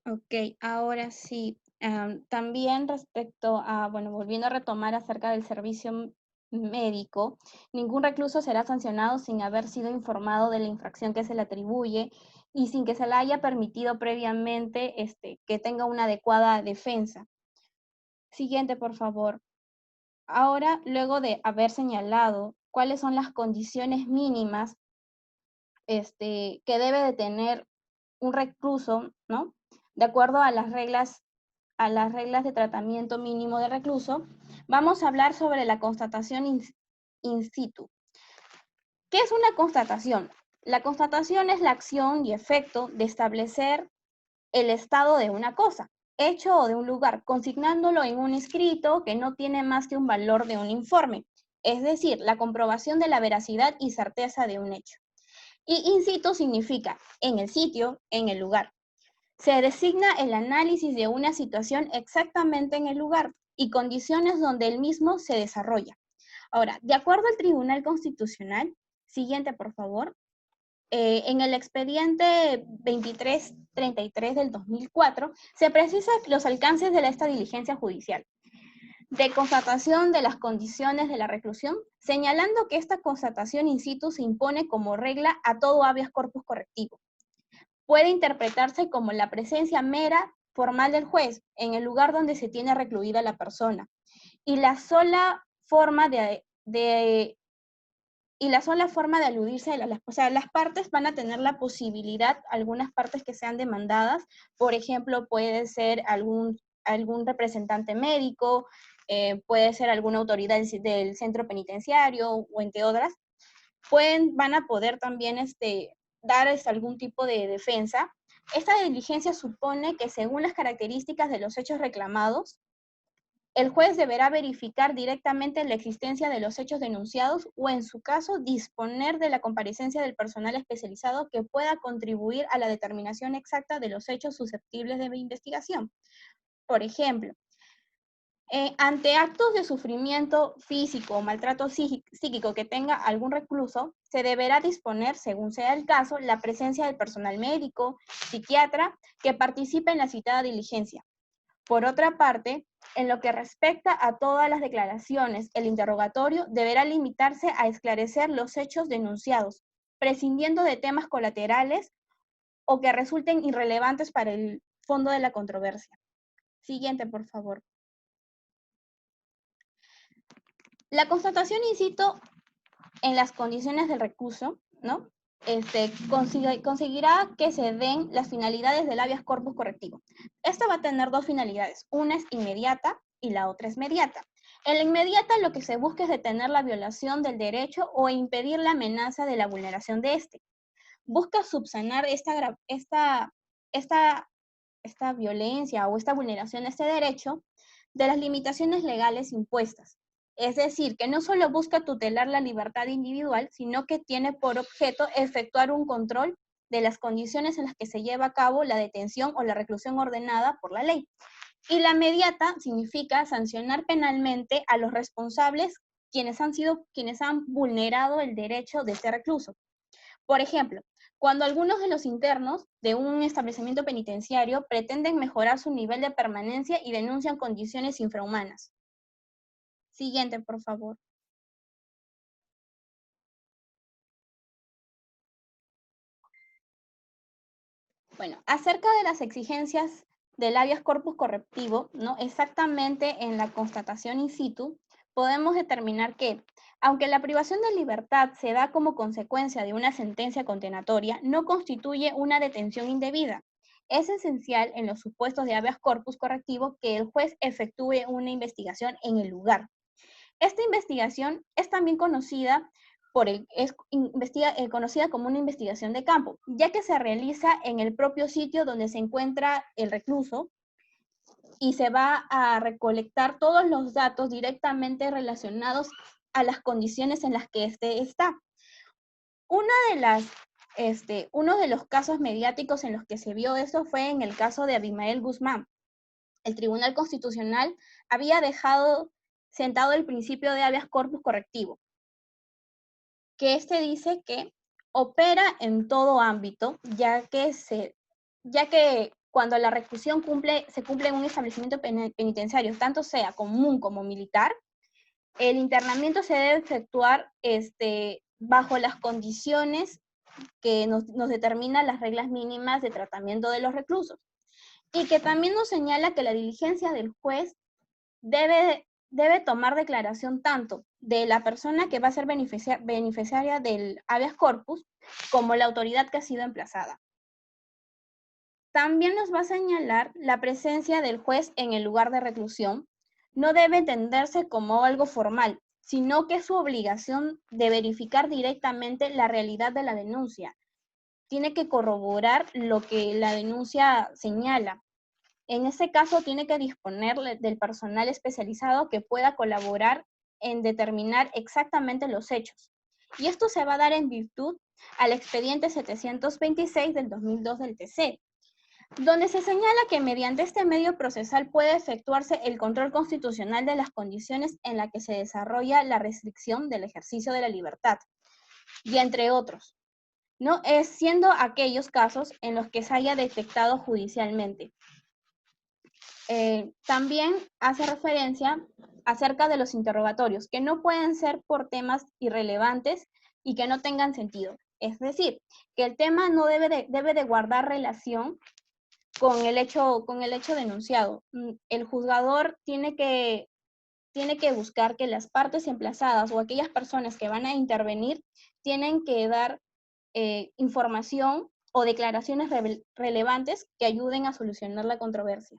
Ok, ahora sí. También respecto a, volviendo a retomar acerca del servicio médico, ningún recluso será sancionado sin haber sido informado de la infracción que se le atribuye y sin que se le haya permitido previamente que tenga una adecuada defensa. Siguiente, por favor. Ahora, luego de haber señalado cuáles son las condiciones mínimas que debe de tener un recluso, ¿no? De acuerdo a las reglas de tratamiento mínimo de recluso, vamos a hablar sobre la constatación in situ. ¿Qué es una constatación? La constatación es la acción y efecto de establecer el estado de una cosa, hecho o de un lugar, consignándolo en un escrito que no tiene más que un valor de un informe, es decir, la comprobación de la veracidad y certeza de un hecho. Y in situ significa en el sitio, en el lugar. Se designa el análisis de una situación exactamente en el lugar y condiciones donde el mismo se desarrolla. Ahora, de acuerdo al Tribunal Constitucional, siguiente por favor, en el expediente 2333 del 2004, se precisan los alcances de esta diligencia judicial de constatación de las condiciones de la reclusión, señalando que esta constatación in situ se impone como regla a todo habeas corpus correctivo. Puede interpretarse como la presencia mera formal del juez en el lugar donde se tiene recluida la persona. Y la sola forma de aludirse, o sea, las partes van a tener la posibilidad, algunas partes que sean demandadas, por ejemplo, puede ser algún representante médico, puede ser alguna autoridad del centro penitenciario, o entre otras, van a poder también dar algún tipo de defensa. Esta diligencia supone que según las características de los hechos reclamados, el juez deberá verificar directamente la existencia de los hechos denunciados o, en su caso, disponer de la comparecencia del personal especializado que pueda contribuir a la determinación exacta de los hechos susceptibles de investigación. Por ejemplo, ante actos de sufrimiento físico o maltrato psíquico que tenga algún recluso, se deberá disponer, según sea el caso, la presencia del personal médico, psiquiatra, que participe en la citada diligencia. Por otra parte, en lo que respecta a todas las declaraciones, el interrogatorio deberá limitarse a esclarecer los hechos denunciados, prescindiendo de temas colaterales o que resulten irrelevantes para el fondo de la controversia. Siguiente, por favor. La constatación in situ en las condiciones del recluso, ¿no? Conseguirá que se den las finalidades del habeas corpus correctivo. Esta va a tener dos finalidades, una es inmediata y la otra es mediata. En la inmediata lo que se busca es detener la violación del derecho o impedir la amenaza de la vulneración de este. Busca subsanar esta violencia o esta vulneración de este derecho de las limitaciones legales impuestas. Es decir, que no solo busca tutelar la libertad individual, sino que tiene por objeto efectuar un control de las condiciones en las que se lleva a cabo la detención o la reclusión ordenada por la ley. Y la mediata significa sancionar penalmente a los responsables quienes han vulnerado el derecho de ser recluso. Por ejemplo, cuando algunos de los internos de un establecimiento penitenciario pretenden mejorar su nivel de permanencia y denuncian condiciones infrahumanas. Siguiente, por favor. Bueno, acerca de las exigencias del habeas corpus correctivo, ¿no? Exactamente en la constatación in situ, podemos determinar que, aunque la privación de libertad se da como consecuencia de una sentencia condenatoria, no constituye una detención indebida. Es esencial en los supuestos de habeas corpus correctivo que el juez efectúe una investigación en el lugar. Esta investigación es también conocida conocida como una investigación de campo, ya que se realiza en el propio sitio donde se encuentra el recluso y se va a recolectar todos los datos directamente relacionados a las condiciones en las que éste está. Uno de los casos mediáticos en los que se vio eso fue en el caso de Abimael Guzmán. El Tribunal Constitucional había dejado sentado el principio de habeas corpus correctivo, que este dice que opera en todo ámbito, ya que cuando la reclusión se cumple en un establecimiento penitenciario, tanto sea común como militar, el internamiento se debe efectuar bajo las condiciones que nos determinan las reglas mínimas de tratamiento de los reclusos. Y que también nos señala que la diligencia del juez debe tomar declaración tanto de la persona que va a ser beneficiaria del habeas corpus como la autoridad que ha sido emplazada. También nos va a señalar la presencia del juez en el lugar de reclusión. No debe entenderse como algo formal, sino que es su obligación de verificar directamente la realidad de la denuncia. Tiene que corroborar lo que la denuncia señala. En este caso, tiene que disponer del personal especializado que pueda colaborar en determinar exactamente los hechos. Y esto se va a dar en virtud al expediente 726 del 2002 del TC, donde se señala que mediante este medio procesal puede efectuarse el control constitucional de las condiciones en las que se desarrolla la restricción del ejercicio de la libertad, y entre otros, ¿no? Siendo aquellos casos en los que se haya detectado judicialmente. También hace referencia acerca de los interrogatorios, que no pueden ser por temas irrelevantes y que no tengan sentido. Es decir, que el tema no debe de guardar relación con el hecho denunciado. El juzgador tiene que buscar que las partes emplazadas o aquellas personas que van a intervenir tienen que dar información o declaraciones relevantes que ayuden a solucionar la controversia.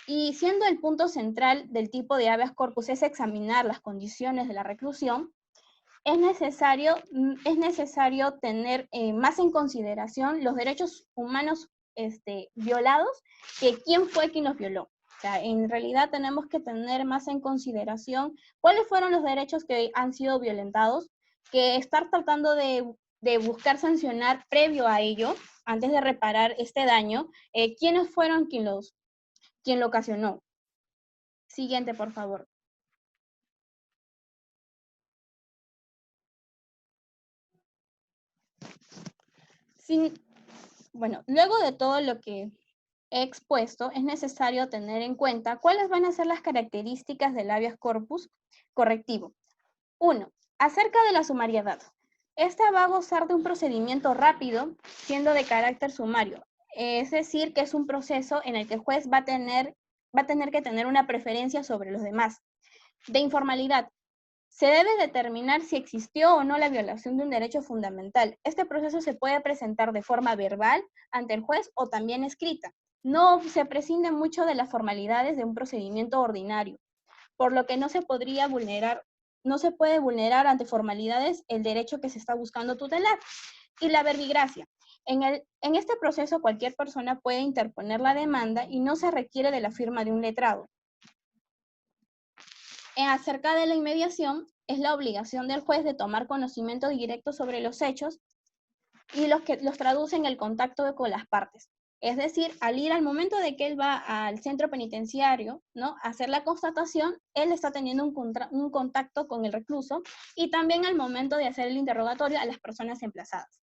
Y siendo el punto central del tipo de habeas corpus es examinar las condiciones de la reclusión, es necesario tener más en consideración los derechos humanos violados que quién fue quien los violó. O sea, en realidad tenemos que tener más en consideración cuáles fueron los derechos que han sido violentados, que estar tratando de buscar sancionar previo a ello, antes de reparar este daño, quiénes fueron quien lo ocasionó. Siguiente, por favor. Bueno, luego de todo lo que he expuesto, es necesario tener en cuenta cuáles van a ser las características del habeas corpus correctivo. 1. Acerca de la sumariedad. Esta va a gozar de un procedimiento rápido, siendo de carácter sumario. Es decir, que es un proceso en el que el juez va a tener que tener una preferencia sobre los demás. De informalidad. Se debe determinar si existió o no la violación de un derecho fundamental. Este proceso se puede presentar de forma verbal ante el juez o también escrita. No se prescinde mucho de las formalidades de un procedimiento ordinario, por lo que no se puede vulnerar ante formalidades el derecho que se está buscando tutelar. Y la verbigracia. En este proceso cualquier persona puede interponer la demanda y no se requiere de la firma de un letrado. Acerca de la inmediación, es la obligación del juez de tomar conocimiento directo sobre los hechos y los que los traduce en el contacto con las partes. Es decir, al ir al momento de que él va al centro penitenciario, ¿no?, a hacer la constatación, él está teniendo un contacto con el recluso y también al momento de hacer el interrogatorio a las personas emplazadas.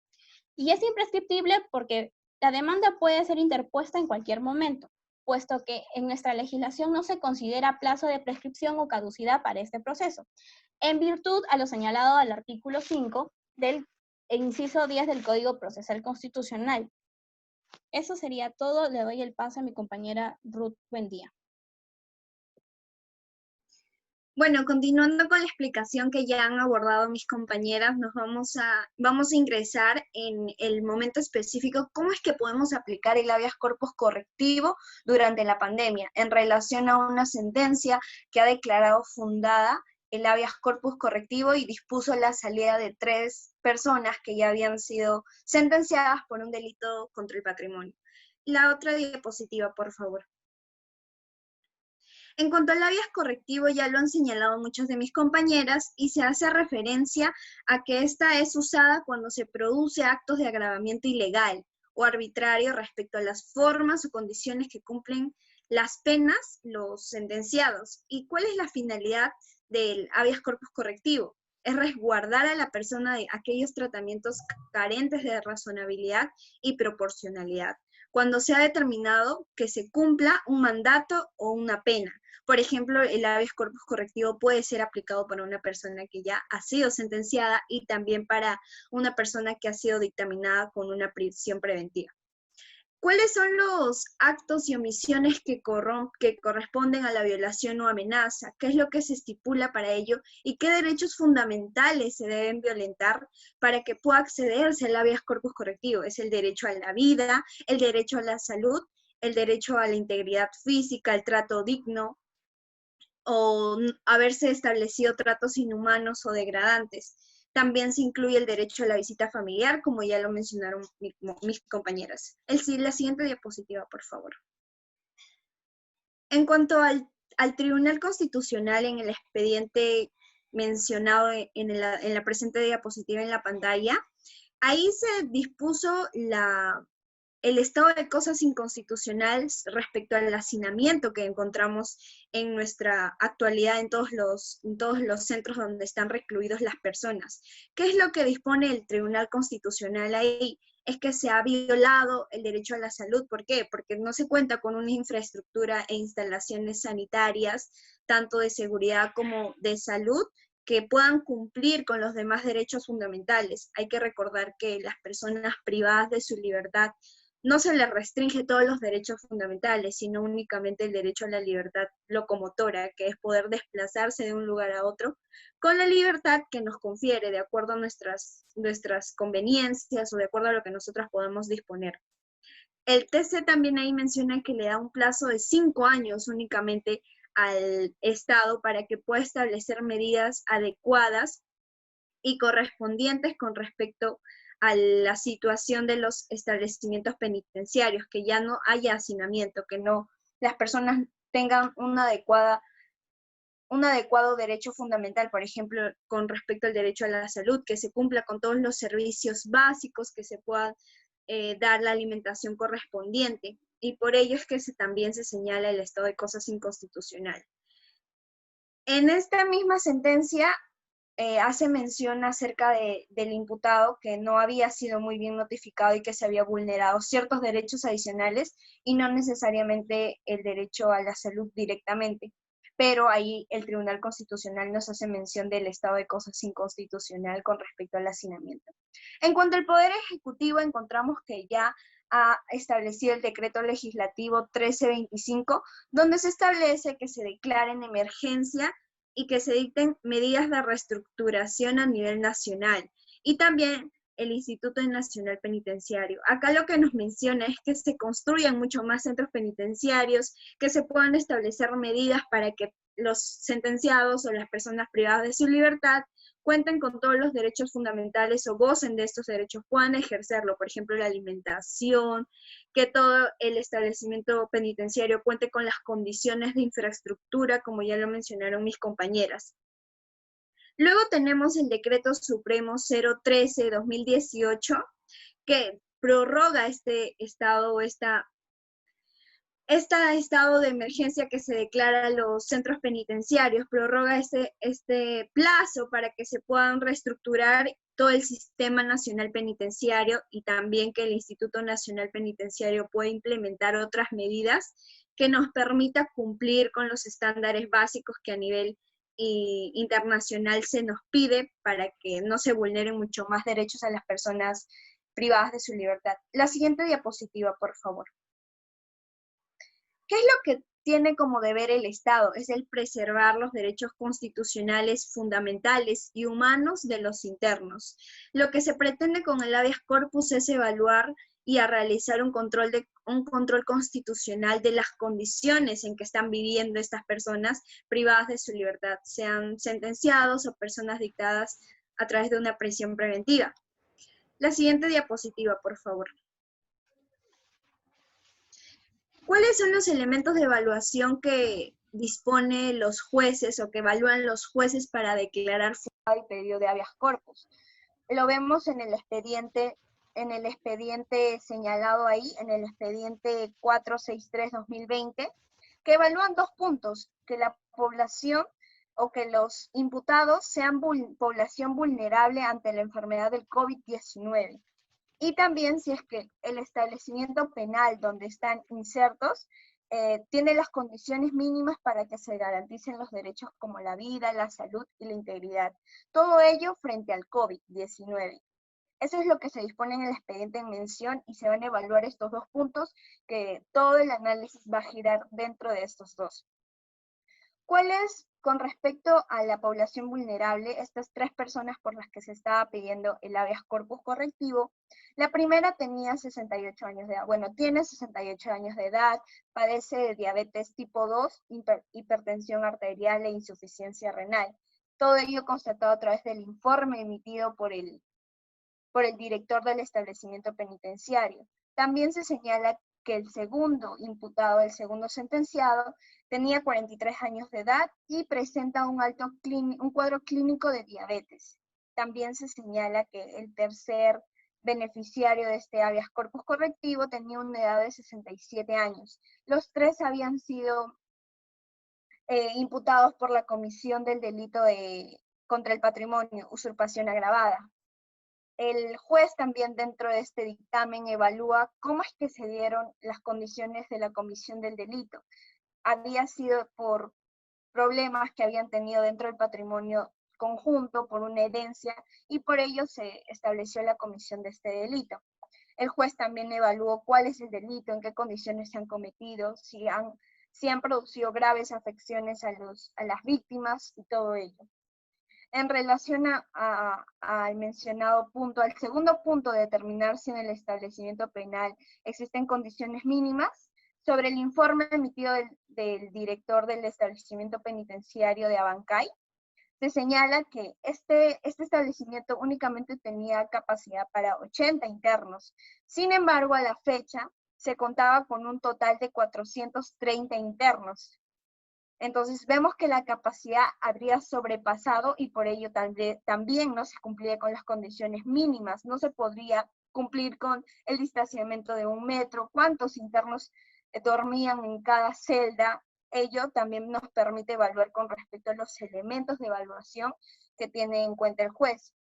Y es imprescriptible porque la demanda puede ser interpuesta en cualquier momento, puesto que en nuestra legislación no se considera plazo de prescripción o caducidad para este proceso, en virtud a lo señalado al artículo 5 del inciso 10 del Código Procesal Constitucional. Eso sería todo. Le doy el paso a mi compañera Ruth Buendía. Bueno, continuando con la explicación que ya han abordado mis compañeras, vamos a ingresar en el momento específico, cómo es que podemos aplicar el habeas corpus correctivo durante la pandemia, en relación a una sentencia que ha declarado fundada el habeas corpus correctivo y dispuso la salida de 3 personas que ya habían sido sentenciadas por un delito contra el patrimonio. La otra diapositiva, por favor. En cuanto al habeas correctivo, ya lo han señalado muchos de mis compañeras y se hace referencia a que esta es usada cuando se produce actos de agravamiento ilegal o arbitrario respecto a las formas o condiciones que cumplen las penas los sentenciados. ¿Y cuál es la finalidad del habeas corpus correctivo? Es resguardar a la persona de aquellos tratamientos carentes de razonabilidad y proporcionalidad, cuando se ha determinado que se cumpla un mandato o una pena. Por ejemplo, el habeas corpus correctivo puede ser aplicado para una persona que ya ha sido sentenciada y también para una persona que ha sido dictaminada con una prisión preventiva. ¿Cuáles son los actos y omisiones que corresponden a la violación o amenaza? ¿Qué es lo que se estipula para ello? ¿Y qué derechos fundamentales se deben violentar para que pueda accederse al habeas corpus correctivo? Es el derecho a la vida, el derecho a la salud, el derecho a la integridad física, el trato digno, o haberse establecido tratos inhumanos o degradantes. También se incluye el derecho a la visita familiar, como ya lo mencionaron mis compañeras. La siguiente diapositiva, por favor. En cuanto al Tribunal Constitucional, en el expediente mencionado en la presente diapositiva en la pantalla, ahí se dispuso el estado de cosas inconstitucional respecto al hacinamiento que encontramos en nuestra actualidad en todos los centros donde están recluidos las personas. ¿Qué es lo que dispone el Tribunal Constitucional ahí? Es que se ha violado el derecho a la salud. ¿Por qué? Porque no se cuenta con una infraestructura e instalaciones sanitarias, tanto de seguridad como de salud, que puedan cumplir con los demás derechos fundamentales. Hay que recordar que las personas privadas de su libertad no se les restringe todos los derechos fundamentales, sino únicamente el derecho a la libertad locomotora, que es poder desplazarse de un lugar a otro, con la libertad que nos confiere de acuerdo a nuestras conveniencias o de acuerdo a lo que nosotros podamos disponer. El TC también ahí menciona que le da un plazo de 5 años únicamente al Estado para que pueda establecer medidas adecuadas y correspondientes con respecto a la situación de los establecimientos penitenciarios, que ya no haya hacinamiento, que no las personas tengan un adecuado derecho fundamental, por ejemplo, con respecto al derecho a la salud, que se cumpla con todos los servicios básicos, que se pueda dar la alimentación correspondiente, y por ello es que también se señala el estado de cosas inconstitucional. En esta misma sentencia, hace mención acerca del imputado que no había sido muy bien notificado y que se había vulnerado ciertos derechos adicionales y no necesariamente el derecho a la salud directamente. Pero ahí el Tribunal Constitucional nos hace mención del estado de cosas inconstitucional con respecto al hacinamiento. En cuanto al Poder Ejecutivo, encontramos que ya ha establecido el Decreto Legislativo 1325, donde se establece que se declara en emergencia y que se dicten medidas de reestructuración a nivel nacional, y también el Instituto Nacional Penitenciario. Acá lo que nos menciona es que se construyan mucho más centros penitenciarios, que se puedan establecer medidas para que los sentenciados o las personas privadas de su libertad cuenten con todos los derechos fundamentales o gocen de estos derechos, puedan ejercerlo, por ejemplo, la alimentación, que todo el establecimiento penitenciario cuente con las condiciones de infraestructura, como ya lo mencionaron mis compañeras. Luego tenemos el Decreto Supremo 013-2018, que prorroga este estado estado de emergencia que se declara a los centros penitenciarios, prorroga este plazo para que se puedan reestructurar todo el sistema nacional penitenciario y también que el Instituto Nacional Penitenciario pueda implementar otras medidas que nos permita cumplir con los estándares básicos que a nivel internacional se nos pide para que no se vulneren mucho más derechos a las personas privadas de su libertad. La siguiente diapositiva, por favor. ¿Qué es lo que tiene como deber el Estado? Es el preservar los derechos constitucionales fundamentales y humanos de los internos. Lo que se pretende con el habeas corpus es evaluar y a realizar un control constitucional de las condiciones en que están viviendo estas personas privadas de su libertad, sean sentenciados o personas dictadas a través de una prisión preventiva. La siguiente diapositiva, por favor. ¿Cuáles son los elementos de evaluación que dispone los jueces o que evalúan los jueces para declarar fuera el pedido de habeas corpus? Lo vemos en el expediente señalado ahí, en el expediente 463-2020, que evalúan dos puntos: que la población o que los imputados sean población vulnerable ante la enfermedad del COVID-19. Y también si es que el establecimiento penal donde están insertos tiene las condiciones mínimas para que se garanticen los derechos como la vida, la salud y la integridad. Todo ello frente al COVID-19. Eso es lo que se dispone en el expediente en mención y se van a evaluar estos dos puntos, que todo el análisis va a girar dentro de estos dos. ¿Cuáles, con respecto a la población vulnerable, estas tres personas por las que se estaba pidiendo el habeas corpus correctivo? La primera tenía 68 años de edad, bueno, tiene 68 años de edad, padece de diabetes tipo 2, hipertensión arterial e insuficiencia renal. Todo ello constatado a través del informe emitido por el director del establecimiento penitenciario. También se señala que el segundo imputado, el segundo sentenciado, tenía 43 años de edad y presenta un cuadro clínico de diabetes. También se señala que el tercer beneficiario de este habeas corpus correctivo tenía una edad de 67 años. Los tres habían sido imputados por la comisión del delito contra el patrimonio, usurpación agravada. El juez también dentro de este dictamen evalúa cómo es que se dieron las condiciones de la comisión del delito. Había sido por problemas que habían tenido dentro del patrimonio conjunto, por una herencia, y por ello se estableció la comisión de este delito. El juez también evaluó cuál es el delito, en qué condiciones se han cometido, si han producido graves afecciones a las víctimas y todo ello. En relación al mencionado punto, al segundo punto de determinar si en el establecimiento penal existen condiciones mínimas, sobre el informe emitido del director del establecimiento penitenciario de Abancay, se señala que este establecimiento únicamente tenía capacidad para 80 internos. Sin embargo, a la fecha se contaba con un total de 430 internos. Entonces vemos que la capacidad habría sobrepasado y por ello también no se cumplía con las condiciones mínimas. No se podría cumplir con el distanciamiento de 1 metro, cuántos internos dormían en cada celda. Ello también nos permite evaluar con respecto a los elementos de evaluación que tiene en cuenta el juez.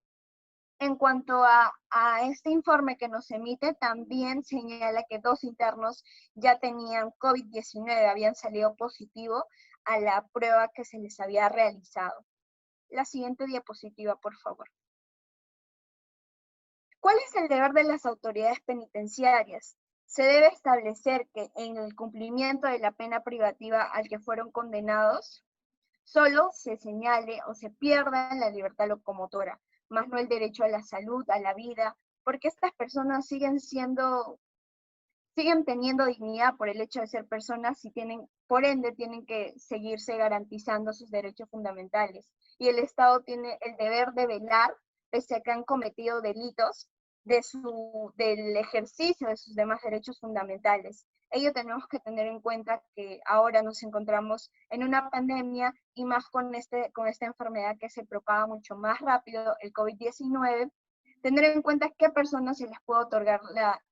En cuanto a este informe que nos emite, también señala que 2 internos ya tenían COVID-19, habían salido positivo a la prueba que se les había realizado. La siguiente diapositiva, por favor. ¿Cuál es el deber de las autoridades penitenciarias? Se debe establecer que en el cumplimiento de la pena privativa al que fueron condenados, solo se señale o se pierda la libertad locomotora, más no el derecho a la salud, a la vida, porque estas personas siguen teniendo dignidad por el hecho de ser personas y por ende tienen que seguirse garantizando sus derechos fundamentales. Y el Estado tiene el deber de velar, pese a que han cometido delitos, del ejercicio de sus demás derechos fundamentales. Ello tenemos que tener en cuenta que ahora nos encontramos en una pandemia y más con esta enfermedad que se propaga mucho más rápido, el COVID-19, tener en cuenta qué personas se les puede otorgar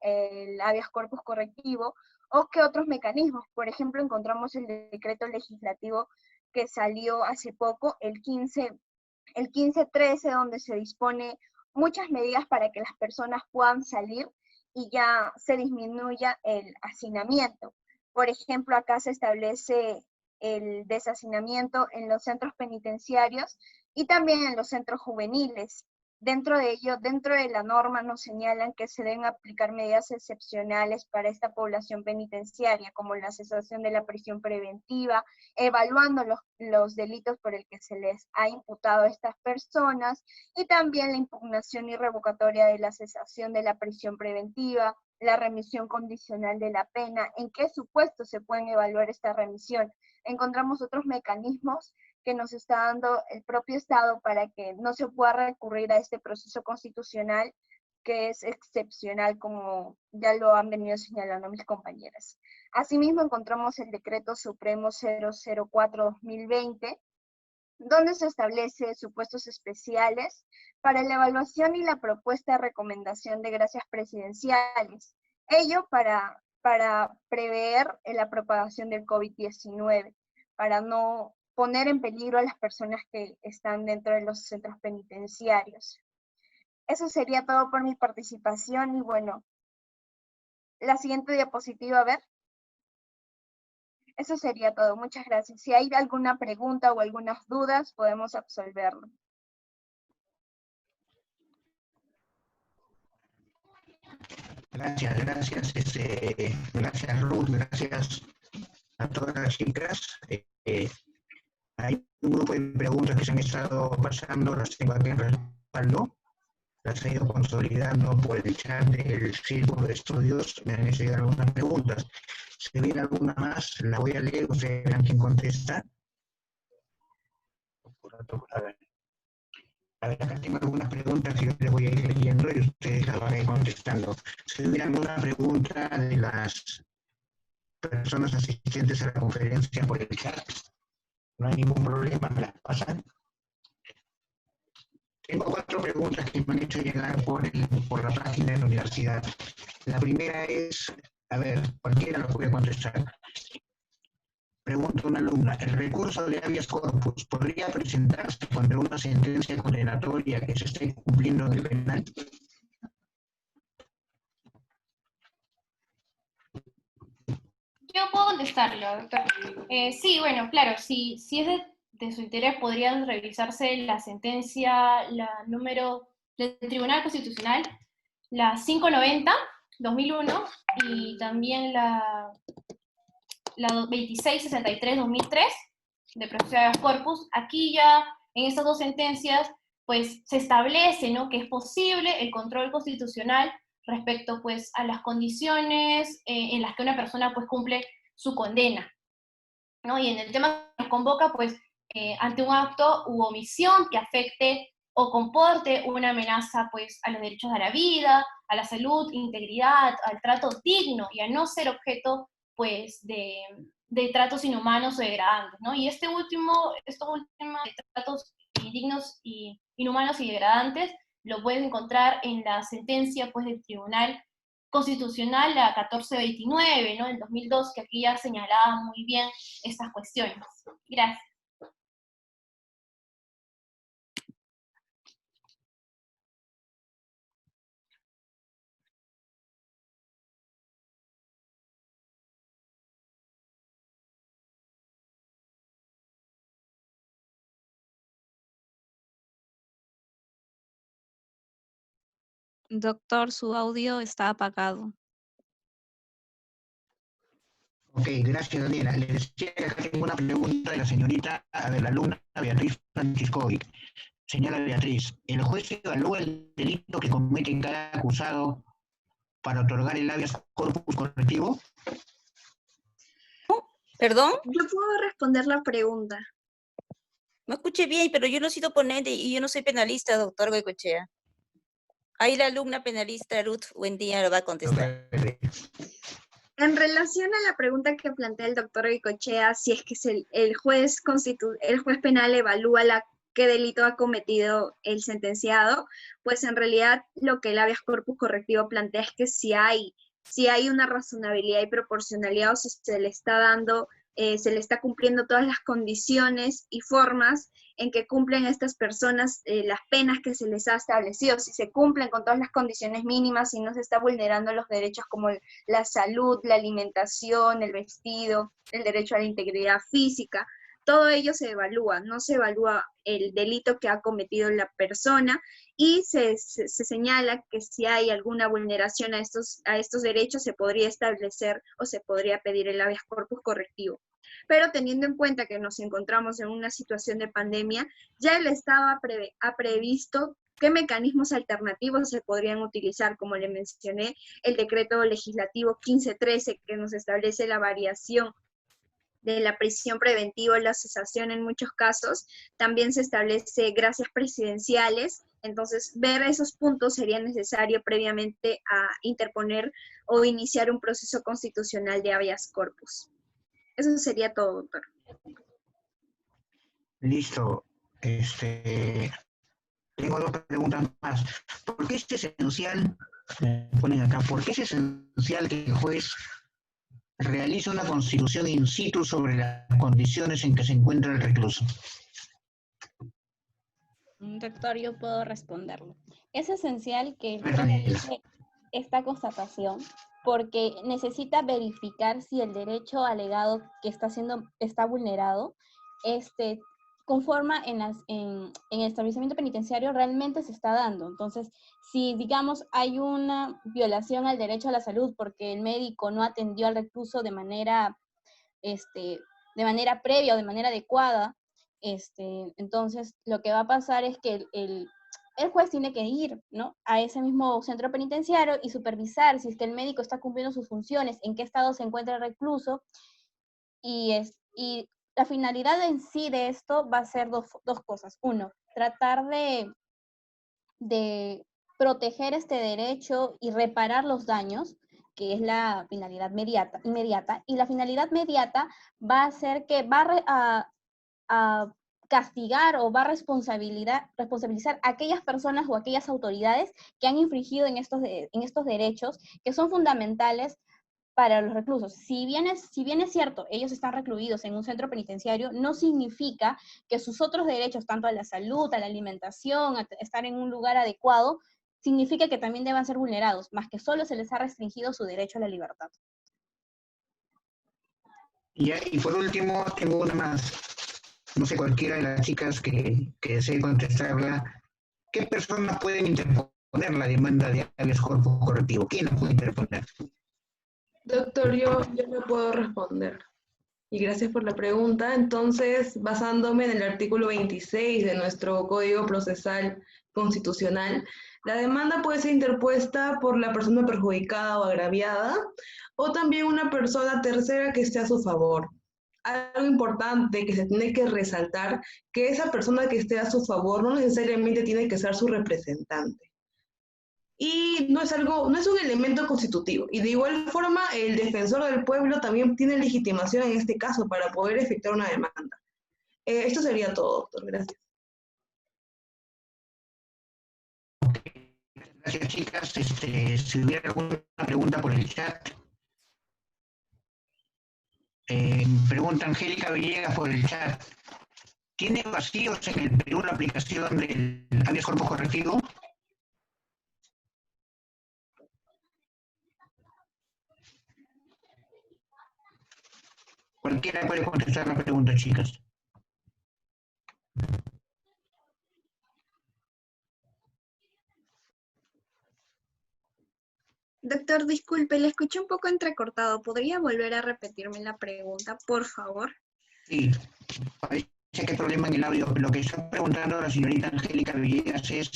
el habeas corpus correctivo o qué otros mecanismos. Por ejemplo, encontramos el decreto legislativo que salió hace poco, el 1513, donde se dispone muchas medidas para que las personas puedan salir y ya se disminuya el hacinamiento. Por ejemplo, acá se establece el deshacinamiento en los centros penitenciarios y también en los centros juveniles. Dentro de ello, dentro de la norma nos señalan que se deben aplicar medidas excepcionales para esta población penitenciaria, como la cesación de la prisión preventiva, evaluando los delitos por el que se les ha imputado a estas personas, y también la impugnación y revocatoria de la cesación de la prisión preventiva, la remisión condicional de la pena, en qué supuestos se pueden evaluar esta remisión. Encontramos otros mecanismos que nos está dando el propio Estado para que no se pueda recurrir a este proceso constitucional que es excepcional, como ya lo han venido señalando mis compañeras. Asimismo, encontramos el Decreto Supremo 004-2020, donde se establece supuestos especiales para la evaluación y la propuesta de recomendación de gracias presidenciales. Ello para prever la propagación del COVID-19, para no poner en peligro a las personas que están dentro de los centros penitenciarios. Eso sería todo por mi participación y bueno, la siguiente diapositiva, a ver. Eso sería todo, muchas gracias. Si hay alguna pregunta o algunas dudas, podemos absolverlo. Gracias, gracias Ruth, gracias a todas las chicas. Hay un grupo de preguntas que se han estado pasando, las tengo aquí en respaldo, las he ido consolidando por el chat del Círculo de Estudios, me han hecho llegar algunas preguntas. Si viene alguna más, la voy a leer, ustedes verán quién contesta. A ver, acá tengo algunas preguntas y yo les voy a ir leyendo y ustedes las van a ir contestando. Si hubiera alguna pregunta de las personas asistentes a la conferencia por el chat, no hay ningún problema, me las pasan. Tengo 4 preguntas que me han hecho llegar por la página de la universidad. La primera es, a ver, cualquiera lo puede contestar. Pregunta una alumna, ¿el recurso de habeas corpus podría presentarse contra una sentencia condenatoria que se esté cumpliendo en el penal? Yo puedo contestarlo, doctor. Sí, bueno, claro, si es de su interés, podrían revisarse la sentencia, la número del Tribunal Constitucional, la 590-2001, y también la 2663-2003, de proceso de habeas corpus. Aquí ya, en estas dos sentencias, pues se establece, ¿no?, que es posible el control constitucional respecto, pues, a las condiciones en las que una persona, pues, cumple su condena, ¿no? Y en el tema que nos convoca, pues, ante un acto u omisión que afecte o comporte una amenaza, pues, a los derechos a la vida, a la salud, integridad, al trato digno, y a no ser objeto, pues, de tratos inhumanos o degradantes, ¿no? Y estos últimos tratos indignos, inhumanos y degradantes, lo pueden encontrar en la sentencia, pues, del Tribunal Constitucional, la 1429, ¿no?, del 2002, que aquí ya señalaba muy bien estas cuestiones. Gracias. Doctor, su audio está apagado. Ok, gracias Daniela. Le decía que acá tengo una pregunta de la señorita, de la alumna Beatriz Franciscovic. Señora Beatriz, ¿el juez evalúa el delito que comete cada acusado para otorgar el habeas corpus correctivo? ¿Perdón? Yo puedo responder la pregunta. No escuché bien, pero yo no he sido ponente y yo no soy penalista, doctor Goicoechea. Ahí la alumna penalista Ruth Buendía lo va a contestar. En relación a la pregunta que plantea el doctor Goicoechea, si es que el juez penal evalúa qué delito ha cometido el sentenciado, pues en realidad lo que el habeas corpus correctivo plantea es que si hay una razonabilidad y proporcionalidad, o si se le está dando, se le está cumpliendo todas las condiciones y formas en que cumplen estas personas las penas que se les ha establecido, si se cumplen con todas las condiciones mínimas, si no se está vulnerando los derechos como la salud, la alimentación, el vestido, el derecho a la integridad física. Todo ello se evalúa, no se evalúa el delito que ha cometido la persona, y se señala que si hay alguna vulneración a estos derechos, se podría establecer o se podría pedir el habeas corpus correctivo. Pero teniendo en cuenta que nos encontramos en una situación de pandemia, ya el Estado ha previsto qué mecanismos alternativos se podrían utilizar, como le mencioné, el decreto legislativo 1513, que nos establece la variación de la prisión preventiva o la cesación en muchos casos. También se establece gracias presidenciales. Entonces, ver esos puntos sería necesario previamente a interponer o iniciar un proceso constitucional de habeas corpus. Eso sería todo, doctor. Listo. Tengo dos preguntas más. ¿Por qué es esencial, ponen acá, por qué es esencial que el juez realice una constitución in situ sobre las condiciones en que se encuentra el recluso? Doctor, yo puedo responderlo. Es esencial que el juez realice esta constatación porque necesita verificar si el derecho alegado que está vulnerado conforma en el establecimiento penitenciario realmente se está dando. Entonces, si, digamos, hay una violación al derecho a la salud porque el médico no atendió al recluso de manera previa o de manera adecuada, entonces lo que va a pasar es que el juez tiene que ir, ¿no?, a ese mismo centro penitenciario y supervisar si es que el médico está cumpliendo sus funciones, en qué estado se encuentra el recluso, y la finalidad en sí de esto va a ser dos cosas. Uno, tratar de proteger este derecho y reparar los daños, que es la finalidad inmediata, y la finalidad mediata va a ser que va a castigar o va a responsabilizar a aquellas personas o aquellas autoridades que han infringido en estos derechos que son fundamentales para los reclusos. Si bien es cierto, ellos están recluidos en un centro penitenciario, no significa que sus otros derechos, tanto a la salud, a la alimentación, a estar en un lugar adecuado, significa que también deban ser vulnerados, más que solo se les ha restringido su derecho a la libertad. Y por último, tengo una más. No sé, cualquiera de las chicas que desee contestarla. ¿Qué personas pueden interponer la demanda de habeas corpus correctivo? ¿Quién la puede interponer? Doctor, yo le puedo responder. Y gracias por la pregunta. Entonces, basándome en el artículo 26 de nuestro Código Procesal Constitucional, la demanda puede ser interpuesta por la persona perjudicada o agraviada, o también una persona tercera que esté a su favor. Algo importante que se tiene que resaltar, que esa persona que esté a su favor no necesariamente tiene que ser su representante. Y no es un elemento constitutivo. Y de igual forma, el defensor del pueblo también tiene legitimación en este caso para poder efectuar una demanda. Esto sería todo, doctor. Gracias. Gracias, chicas. Si hubiera alguna pregunta por el chat. Pregunta Angélica Villegas por el chat. ¿Tiene vacíos en el Perú la aplicación del habeas corpus correctivo? Cualquiera puede contestar la pregunta, chicas. Doctor, disculpe, le escuché un poco entrecortado. ¿Podría volver a repetirme la pregunta, por favor? Sí, parece que hay problema en el audio. Lo que está preguntando la señorita Angélica Villegas es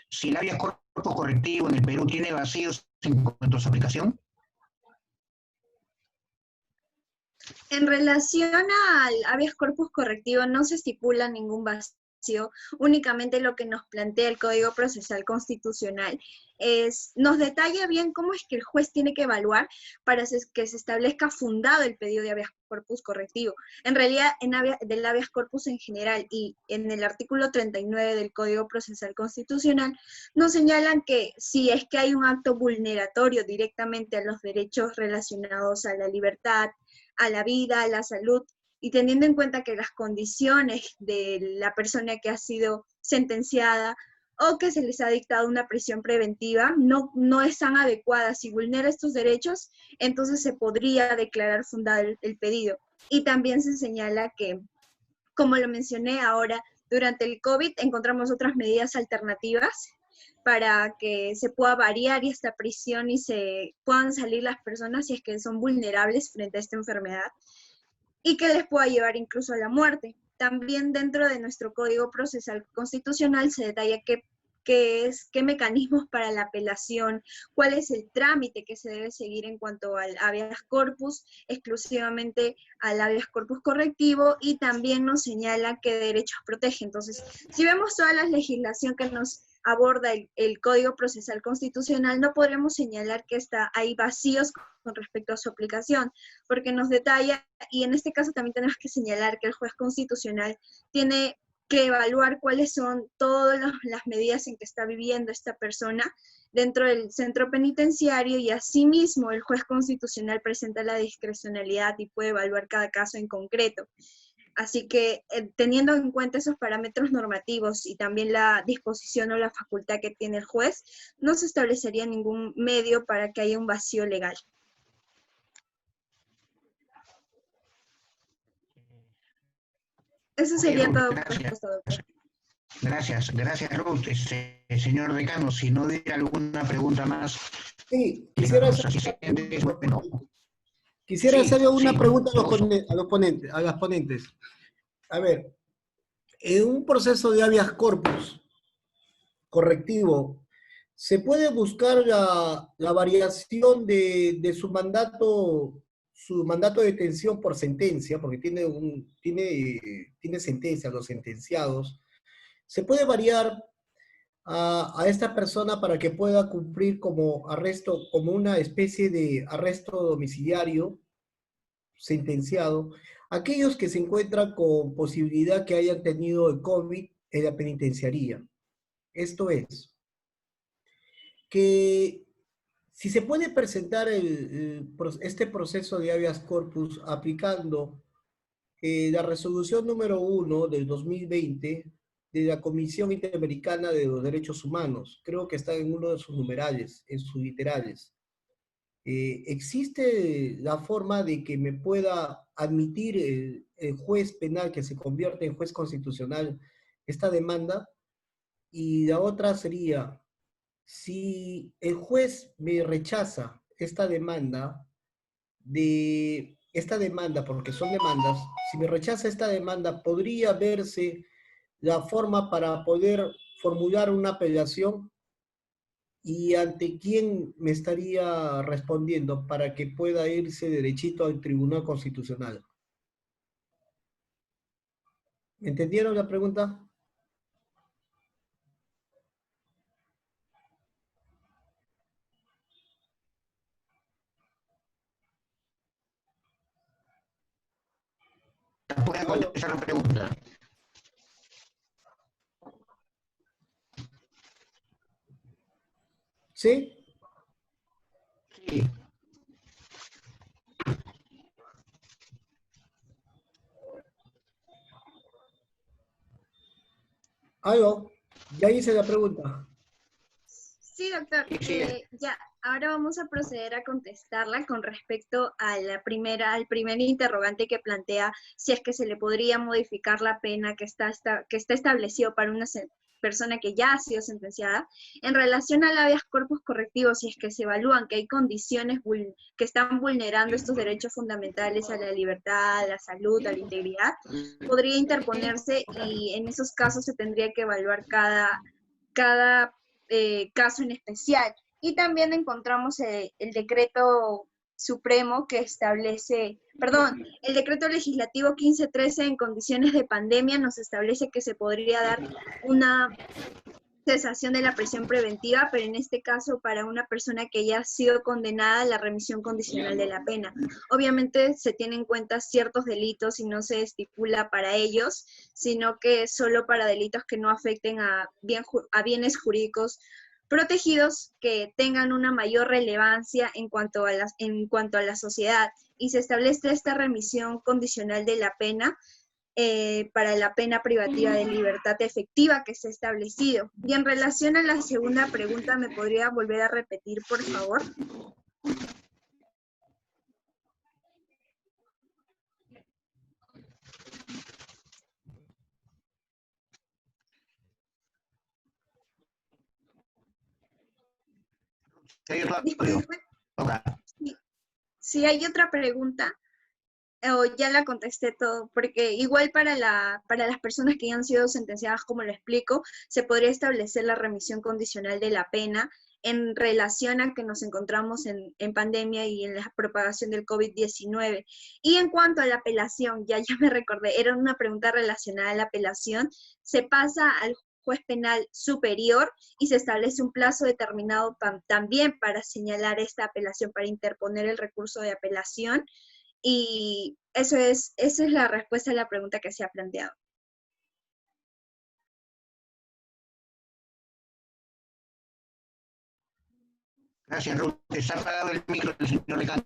si el habeas corpus correctivo en el Perú tiene vacíos en cuanto a su aplicación. En relación al habeas corpus correctivo, no se estipula ningún vacío únicamente lo que nos plantea el Código Procesal Constitucional nos detalla bien cómo es que el juez tiene que evaluar para que se establezca fundado el pedido de habeas corpus correctivo. En realidad, del habeas corpus en general y en el artículo 39 del Código Procesal Constitucional, nos señalan que si es que hay un acto vulneratorio directamente a los derechos relacionados a la libertad, a la vida, a la salud, y teniendo en cuenta que las condiciones de la persona que ha sido sentenciada o que se les ha dictado una prisión preventiva no están adecuadas y vulnera estos derechos, entonces se podría declarar fundado el pedido. Y también se señala que, como lo mencioné ahora, durante el COVID encontramos otras medidas alternativas para que se pueda variar esta prisión y se puedan salir las personas si es que son vulnerables frente a esta enfermedad, y que les pueda llevar incluso a la muerte. También dentro de nuestro Código Procesal Constitucional se detalla qué mecanismos para la apelación, cuál es el trámite que se debe seguir en cuanto al habeas corpus, exclusivamente al habeas corpus correctivo, y también nos señala qué derechos protege. Entonces, si vemos toda la legislación que nos aborda el Código Procesal Constitucional, no podremos señalar que hay vacíos con respecto a su aplicación, porque nos detalla, y en este caso también tenemos que señalar que el juez constitucional tiene que evaluar cuáles son todas las medidas en que está viviendo esta persona dentro del centro penitenciario, y asimismo el juez constitucional presenta la discrecionalidad y puede evaluar cada caso en concreto. Así que teniendo en cuenta esos parámetros normativos y también la disposición o la facultad que tiene el juez, no se establecería ningún medio para que haya un vacío legal. Eso sería todo por respuesta, doctor. Gracias Ruth. Señor decano, si no diera alguna pregunta más. Sí, quisiera hacer una pregunta a las ponentes. A ver, en un proceso de habeas corpus correctivo, ¿se puede buscar la variación de su mandato de detención por sentencia? Porque tiene sentencia, los sentenciados. ¿Se puede variar a esta persona para que pueda cumplir como arresto, como una especie de arresto domiciliario sentenciado, aquellos que se encuentran con posibilidad que hayan tenido el COVID en la penitenciaría? Esto es, que si se puede presentar este proceso de habeas corpus aplicando la resolución número 1 del 2020 de la Comisión Interamericana de los Derechos Humanos, creo que está en uno de sus numerales, en sus literales. ¿Existe la forma de que me pueda admitir el juez penal que se convierte en juez constitucional esta demanda? Y la otra sería, si el juez me rechaza esta demanda, porque son demandas, si me rechaza esta demanda, ¿podría verse la forma para poder formular una apelación? ¿Y ante quién me estaría respondiendo para que pueda irse derechito al Tribunal Constitucional? ¿Me entendieron la pregunta? ¿Puede contestar la pregunta? ¿Sí? Sí. Aló, ya hice la pregunta. Sí, doctor. Ya, ahora vamos a proceder a contestarla con respecto a al primer interrogante que plantea si es que se le podría modificar la pena que está establecido para una persona que ya ha sido sentenciada. En relación al habeas corpus correctivo, si es que se evalúan que hay condiciones que están vulnerando estos derechos fundamentales a la libertad, a la salud, a la integridad, podría interponerse, y en esos casos se tendría que evaluar cada caso en especial. Y también encontramos el decreto Supremo que establece, perdón, el decreto legislativo 1513 en condiciones de pandemia nos establece que se podría dar una cesación de la prisión preventiva, pero en este caso para una persona que ya ha sido condenada a la remisión condicional de la pena. Obviamente se tienen en cuenta ciertos delitos y no se estipula para ellos, sino que solo para delitos que no afecten a bienes jurídicos protegidos que tengan una mayor relevancia en cuanto a la sociedad, y se establece esta remisión condicional de la pena para la pena privativa de libertad efectiva que se ha establecido. Y en relación a la segunda pregunta, ¿me podría volver a repetir, por favor? Disculpe, si hay otra pregunta, o ya la contesté todo, porque igual para las personas que ya han sido sentenciadas, como lo explico, se podría establecer la remisión condicional de la pena en relación a que nos encontramos en pandemia y en la propagación del COVID-19. Y en cuanto a la apelación, ya me recordé, era una pregunta relacionada a la apelación, se pasa al juez penal superior y se establece un plazo determinado también para señalar esta apelación, para interponer el recurso de apelación. Y esa es la respuesta a la pregunta que se ha planteado. Gracias, Ruth. Está apagado el micro del señor Lecano.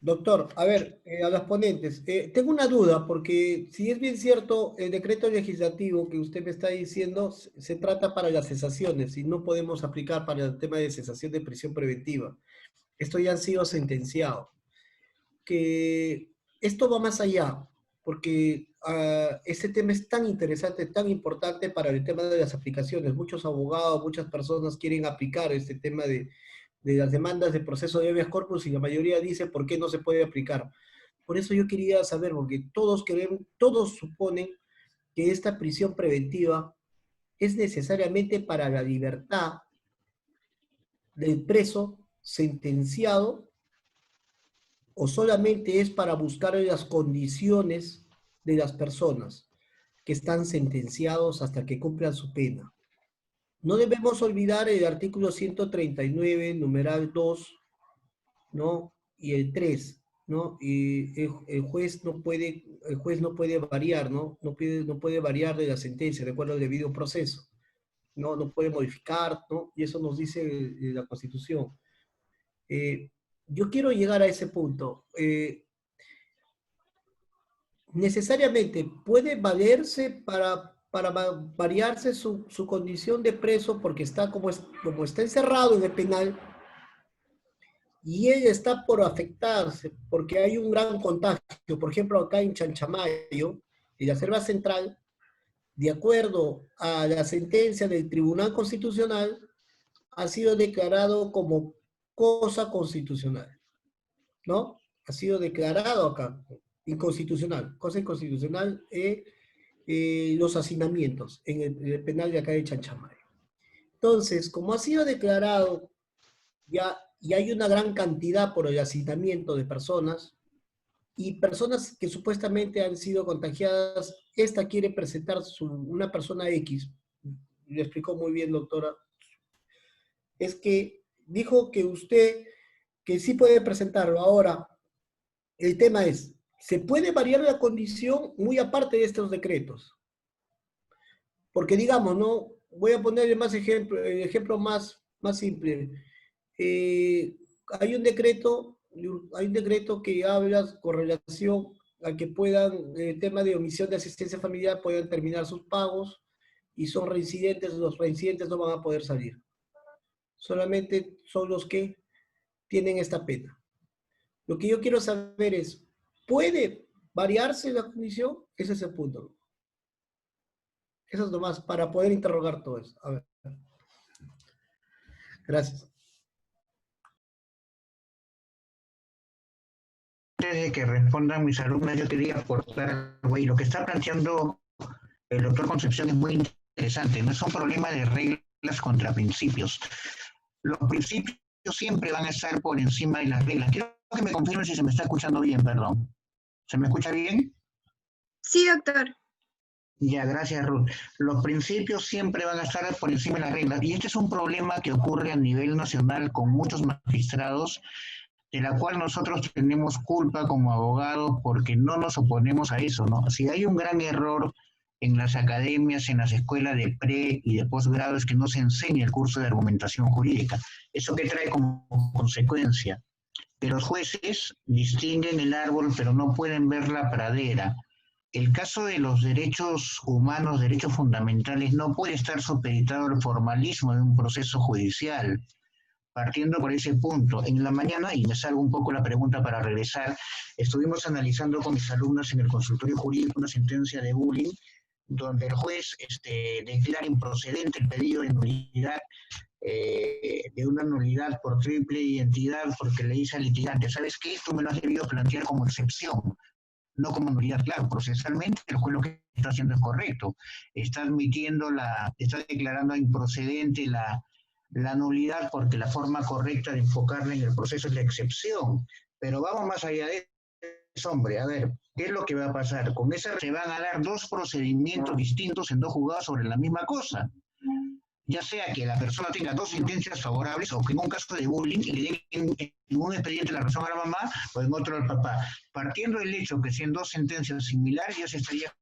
Doctor, a ver, a los ponentes, tengo una duda, porque si es bien cierto, el decreto legislativo que usted me está diciendo se trata para las cesaciones y no podemos aplicar para el tema de cesación de prisión preventiva. Esto ya han sido sentenciado. Que esto va más allá, porque este tema es tan interesante, tan importante para el tema de las aplicaciones. Muchos abogados, muchas personas quieren aplicar este tema de las demandas de proceso de habeas corpus y la mayoría dice por qué no se puede aplicar. Por eso yo quería saber, porque todos suponen que esta prisión preventiva es necesariamente para la libertad del preso sentenciado, o solamente es para buscar las condiciones de las personas que están sentenciados hasta que cumplan su pena. No debemos olvidar el artículo 139, numeral 2, ¿no? Y el 3, ¿no? Y el juez no puede variar, ¿no? No puede variar de la sentencia de acuerdo al debido proceso. No puede modificar, ¿no? Y eso nos dice la Constitución. Yo quiero llegar a ese punto. Necesariamente puede valerse para variarse su condición de preso porque está como está encerrado en el penal y él está por afectarse porque hay un gran contagio. Por ejemplo, acá en Chanchamayo, en la Selva Central, de acuerdo a la sentencia del Tribunal Constitucional, ha sido declarado como cosa constitucional, ¿no? Ha sido declarado acá inconstitucional, cosa inconstitucional, los hacinamientos en el penal de acá de Chanchamayo. Entonces, como ha sido declarado ya, y hay una gran cantidad por el hacinamiento de personas, y personas que supuestamente han sido contagiadas, esta quiere presentar una persona X, le explicó muy bien, doctora, es que dijo que usted, que sí puede presentarlo. Ahora, el tema es, ¿se puede variar la condición muy aparte de estos decretos? Porque digamos, ¿no? Voy a ponerle más el ejemplo más simple. Hay un decreto que habla con relación a que puedan, el tema de omisión de asistencia familiar, puedan terminar sus pagos y son reincidentes, los reincidentes no van a poder salir. Solamente son los que tienen esta pena. Lo que yo quiero saber es, ¿puede variarse la condición? Ese es el punto. Eso es nomás, para poder interrogar todo eso. A ver. Gracias. Antes de que respondan mis alumnos, yo quería aportar algo ahí. Lo que está planteando el doctor Concepción es muy interesante. No es un problema de reglas contra principios. Los principios siempre van a estar por encima de las reglas. Quiero que me confirmen si se me está escuchando bien, perdón. ¿Se me escucha bien? Sí, doctor. Ya, gracias, Ruth. Los principios siempre van a estar por encima de las reglas. Y este es un problema que ocurre a nivel nacional con muchos magistrados, de la cual nosotros tenemos culpa como abogados porque no nos oponemos a eso, ¿no? Si hay un gran error en las academias, en las escuelas de pre y de posgrado, es que no se enseña el curso de argumentación jurídica. ¿Eso qué trae como consecuencia? Que los jueces distinguen el árbol, pero no pueden ver la pradera. El caso de los derechos humanos, derechos fundamentales, no puede estar supeditado al formalismo de un proceso judicial. Partiendo por ese punto, en la mañana, y me salgo un poco la pregunta para regresar, estuvimos analizando con mis alumnas en el consultorio jurídico una sentencia de bullying, donde el juez declara improcedente el pedido de nulidad, de una nulidad por triple identidad, porque le dice al litigante, ¿sabes qué? Tú me lo has debido plantear como excepción, no como nulidad. Claro, procesalmente el juez lo que está haciendo es correcto, está declarando improcedente la nulidad porque la forma correcta de enfocarla en el proceso es la excepción. Pero vamos más allá de eso, hombre. A ver, ¿qué es lo que va a pasar? Con esa se van a dar dos procedimientos distintos en dos juzgados sobre la misma cosa. Ya sea que la persona tenga dos sentencias favorables o que en un caso de bullying le den en un expediente la razón a la mamá o en otro al papá. Partiendo del hecho que sean dos sentencias similares, ya se estaría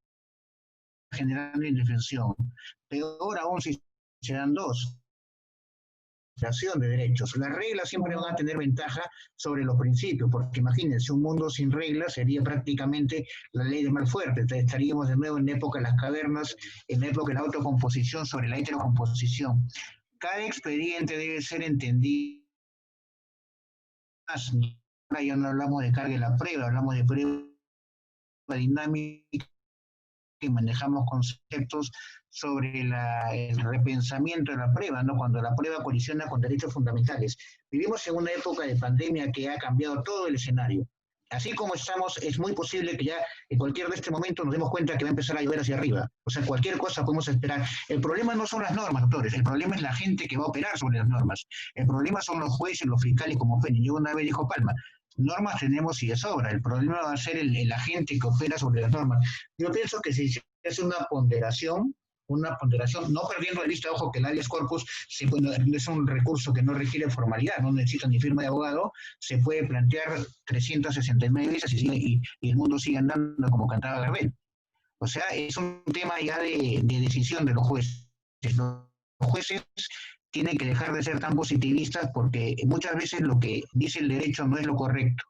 generando indefensión. Peor aún si se dan dos. De derechos. Las reglas siempre van a tener ventaja sobre los principios, porque imagínense, un mundo sin reglas sería prácticamente la ley de más fuerte. Estaríamos de nuevo en la época de las cavernas, en la época de la autocomposición sobre la heterocomposición. Cada expediente debe ser entendido. Ahora ya no hablamos de carga de la prueba, hablamos de prueba dinámica, que manejamos conceptos sobre el repensamiento de la prueba, ¿no? Cuando la prueba colisiona con derechos fundamentales. Vivimos en una época de pandemia que ha cambiado todo el escenario. Así como estamos, es muy posible que ya en cualquier de este momento nos demos cuenta que va a empezar a llover hacia arriba. O sea, cualquier cosa podemos esperar. El problema no son las normas, doctores. El problema es la gente que va a operar sobre las normas. El problema son los jueces, los fiscales como Feni. Yo una vez dijo Palma, normas tenemos y de sobra. El problema va a ser el agente que opera sobre las normas. Yo pienso que si se hace una ponderación, no perdiendo de vista, ojo, que el habeas corpus es un recurso que no requiere formalidad, no necesita ni firma de abogado, se puede plantear 369 veces y el mundo sigue andando como cantaba Gardel. O sea, es un tema ya de decisión de los jueces. Los jueces tienen que dejar de ser tan positivistas porque muchas veces lo que dice el derecho no es lo correcto.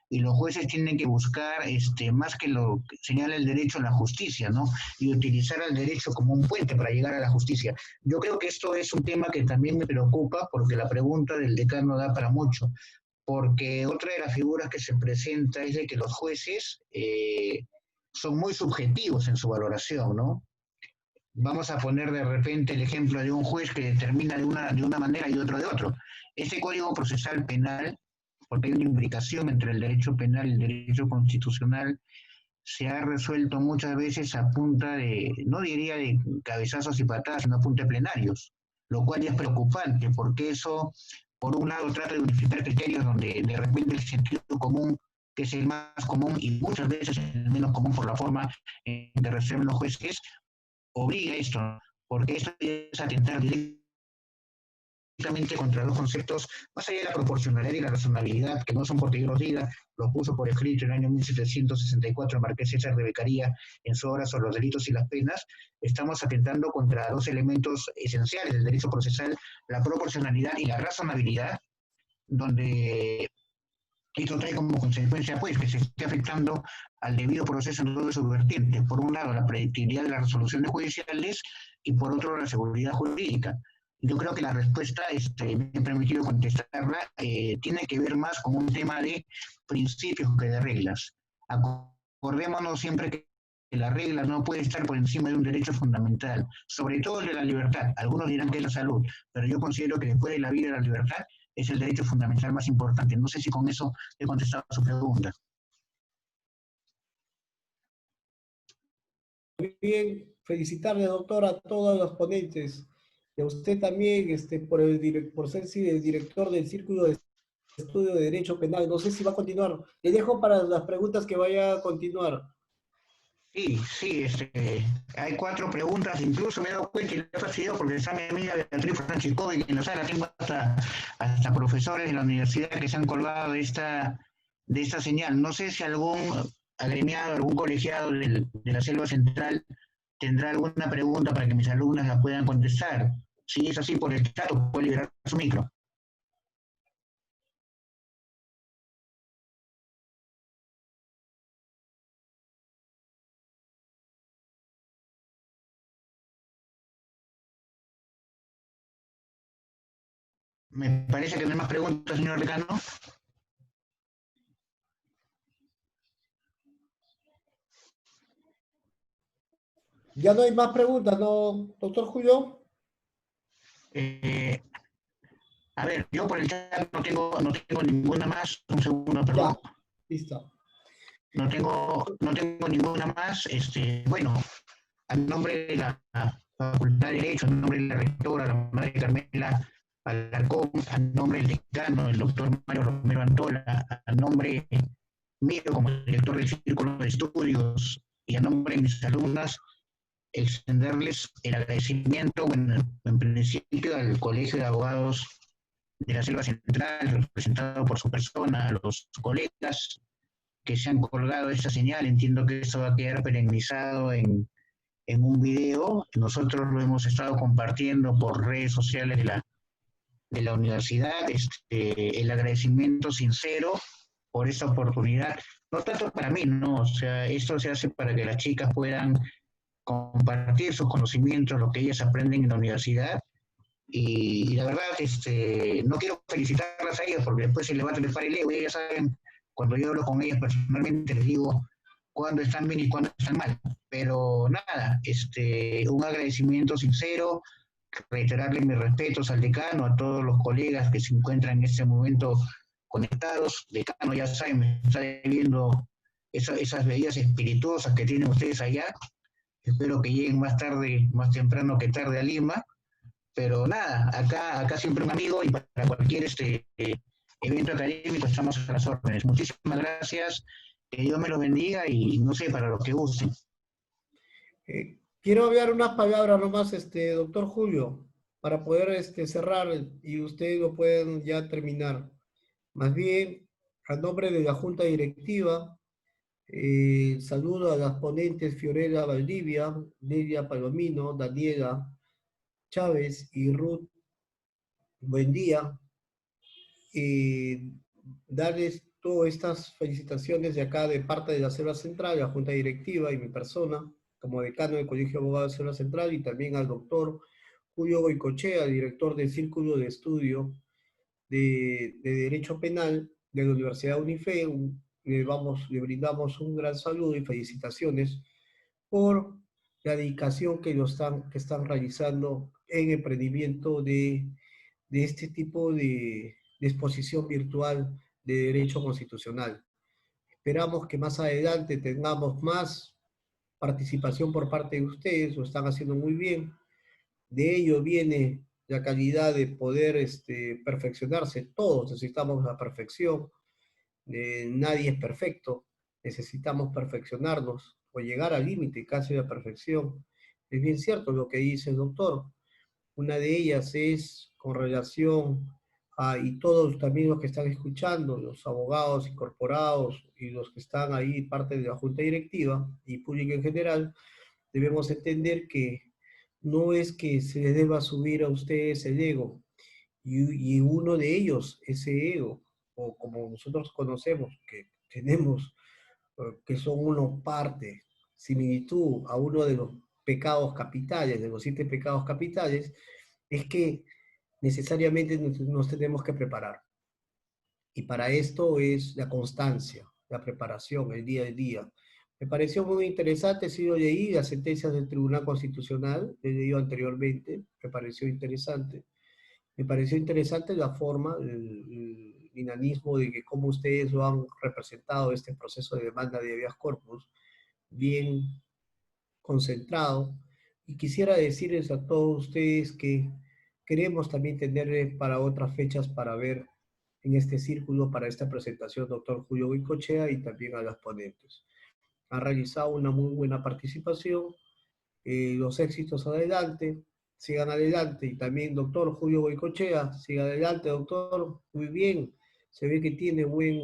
Y los jueces tienen que buscar, más que lo que señala el derecho, la justicia, ¿no? Y utilizar al derecho como un puente para llegar a la justicia. Yo creo que esto es un tema que también me preocupa porque la pregunta del decano da para mucho. Porque otra de las figuras que se presenta es de que los jueces son muy subjetivos en su valoración, ¿no? Vamos a poner de repente el ejemplo de un juez que determina de una manera y otro de otro. Este Código Procesal Penal, porque hay una imbricación entre el derecho penal y el derecho constitucional, se ha resuelto muchas veces a punta de, no diría de cabezazos y patadas, sino a punta de plenarios, lo cual ya es preocupante, porque eso, por un lado, trata de unificar criterios donde de repente el sentido común, que es el más común y muchas veces el menos común por la forma en que resuelven los jueces, obliga esto, porque esto es atentar directamente contra los conceptos, más allá de la proporcionalidad y la razonabilidad, que no son por vida, lo puso por escrito en el año 1764 el Marqués César de Beccaria en su obra sobre los delitos y las penas. Estamos atentando contra dos elementos esenciales del derecho procesal, la proporcionalidad y la razonabilidad, donde esto trae como consecuencia, pues, que se esté afectando al debido proceso en todas sus vertientes. Por un lado, la predictibilidad de las resoluciones judiciales y por otro, la seguridad jurídica. Yo creo que la respuesta, me he permitido contestarla, tiene que ver más con un tema de principios que de reglas. Acordémonos siempre que la regla no puede estar por encima de un derecho fundamental, sobre todo el de la libertad. Algunos dirán que es la salud, pero yo considero que después de la vida y la libertad es el derecho fundamental más importante. No sé si con eso he contestado a su pregunta. Muy bien, felicitarle, doctor, a todos los ponentes. y a usted también por ser el director del Círculo de Estudio de Derecho Penal. No sé si va a continuar. Le dejo para las preguntas que vaya a continuar. Sí, sí, hay 4 preguntas, incluso me he dado cuenta y le he fastidiado porque está mi amiga Beatriz Francisco y en la sala tengo hasta profesores de la universidad que se han colgado de esta señal. No sé si algún agremiado, algún colegiado de la Selva Central tendrá alguna pregunta para que mis alumnas la puedan contestar. Si es así por el chat, puede liberar su micro. Me parece que no hay más preguntas, señor decano. Ya no hay más preguntas, ¿no, doctor Julio? A ver, yo por el chat no tengo ninguna más. Un segundo, perdón. Ya, listo. No tengo ninguna más. Bueno, a nombre de la Facultad de Derecho, a nombre de la rectora, la madre Carmela Alarcón, a nombre del decano, el doctor Mario Romero Antola, a nombre mío como director del Círculo de Estudios y a nombre de mis alumnas, extenderles el agradecimiento, bueno, en principio al Colegio de Abogados de la Selva Central, representado por su persona, a los colegas que se han colgado esta señal. Entiendo que esto va a quedar perennizado en un video. Nosotros lo hemos estado compartiendo por redes sociales de la universidad. El agradecimiento sincero por esta oportunidad, no tanto para mí, no, o sea, esto se hace para que las chicas puedan compartir sus conocimientos, lo que ellas aprenden en la universidad. Y la verdad, no quiero felicitarlas a ellas porque después se les va a trepar el ego. Y ellas saben, cuando yo hablo con ellas personalmente, les digo cuándo están bien y cuándo están mal. Pero nada, un agradecimiento sincero, reiterarle mis respetos al decano, a todos los colegas que se encuentran en este momento conectados. Decano, ya saben, me está viendo esas bebidas espirituosas que tienen ustedes allá. Espero que lleguen más tarde, más temprano que tarde a Lima. Pero nada, acá siempre un amigo y para cualquier evento académico estamos a las órdenes. Muchísimas gracias, que Dios me los bendiga y no sé, para lo que gusten. Quiero enviar unas palabras nomás, doctor Julio, para poder cerrar y ustedes lo pueden ya terminar. Más bien, a nombre de la Junta Directiva, saludo a las ponentes Fiorella Valdivia, Lidia Palomino, Daniela Chávez y Ruth. Buen día. Darles todas estas felicitaciones de acá de parte de la Selva Central, la Junta Directiva y mi persona, como decano del Colegio de Abogados de Selva Central, y también al doctor Julio Goicoechea, director del Círculo de Estudio de Derecho Penal de la Universidad UNIFE. Le brindamos un gran saludo y felicitaciones por la dedicación que están realizando en emprendimiento de este tipo de exposición virtual de derecho constitucional. Esperamos que más adelante tengamos más participación por parte de ustedes, lo están haciendo muy bien. De ello viene la calidad de poder perfeccionarse. Todos necesitamos la perfección. Nadie es perfecto. Necesitamos perfeccionarnos o llegar al límite casi de la perfección. Es bien cierto lo que dice el doctor. Una de ellas es con relación y todos también los que están escuchando, los abogados incorporados y los que están ahí parte de la Junta Directiva y público en general, debemos entender que no es que se les deba subir a ustedes el ego, y uno de ellos, ese ego, o como nosotros conocemos, que tenemos, que son uno parte, similitud a uno de los pecados capitales, de los 7 pecados capitales, es que necesariamente nos tenemos que preparar. Y para esto es la constancia, la preparación, el día a día. Me pareció muy interesante, si yo leí las sentencias del Tribunal Constitucional, he leído anteriormente, me pareció interesante. Me pareció interesante la forma, el dinamismo de que cómo ustedes lo han representado este proceso de demanda de habeas corpus, bien concentrado. Y quisiera decirles a todos ustedes que queremos también tener para otras fechas para ver en este círculo, para esta presentación, doctor Julio Goicoechea, y también a los ponentes. Ha realizado una muy buena participación, los éxitos adelante, sigan adelante, y también doctor Julio Goicoechea, siga adelante, doctor, muy bien, se ve que tiene buen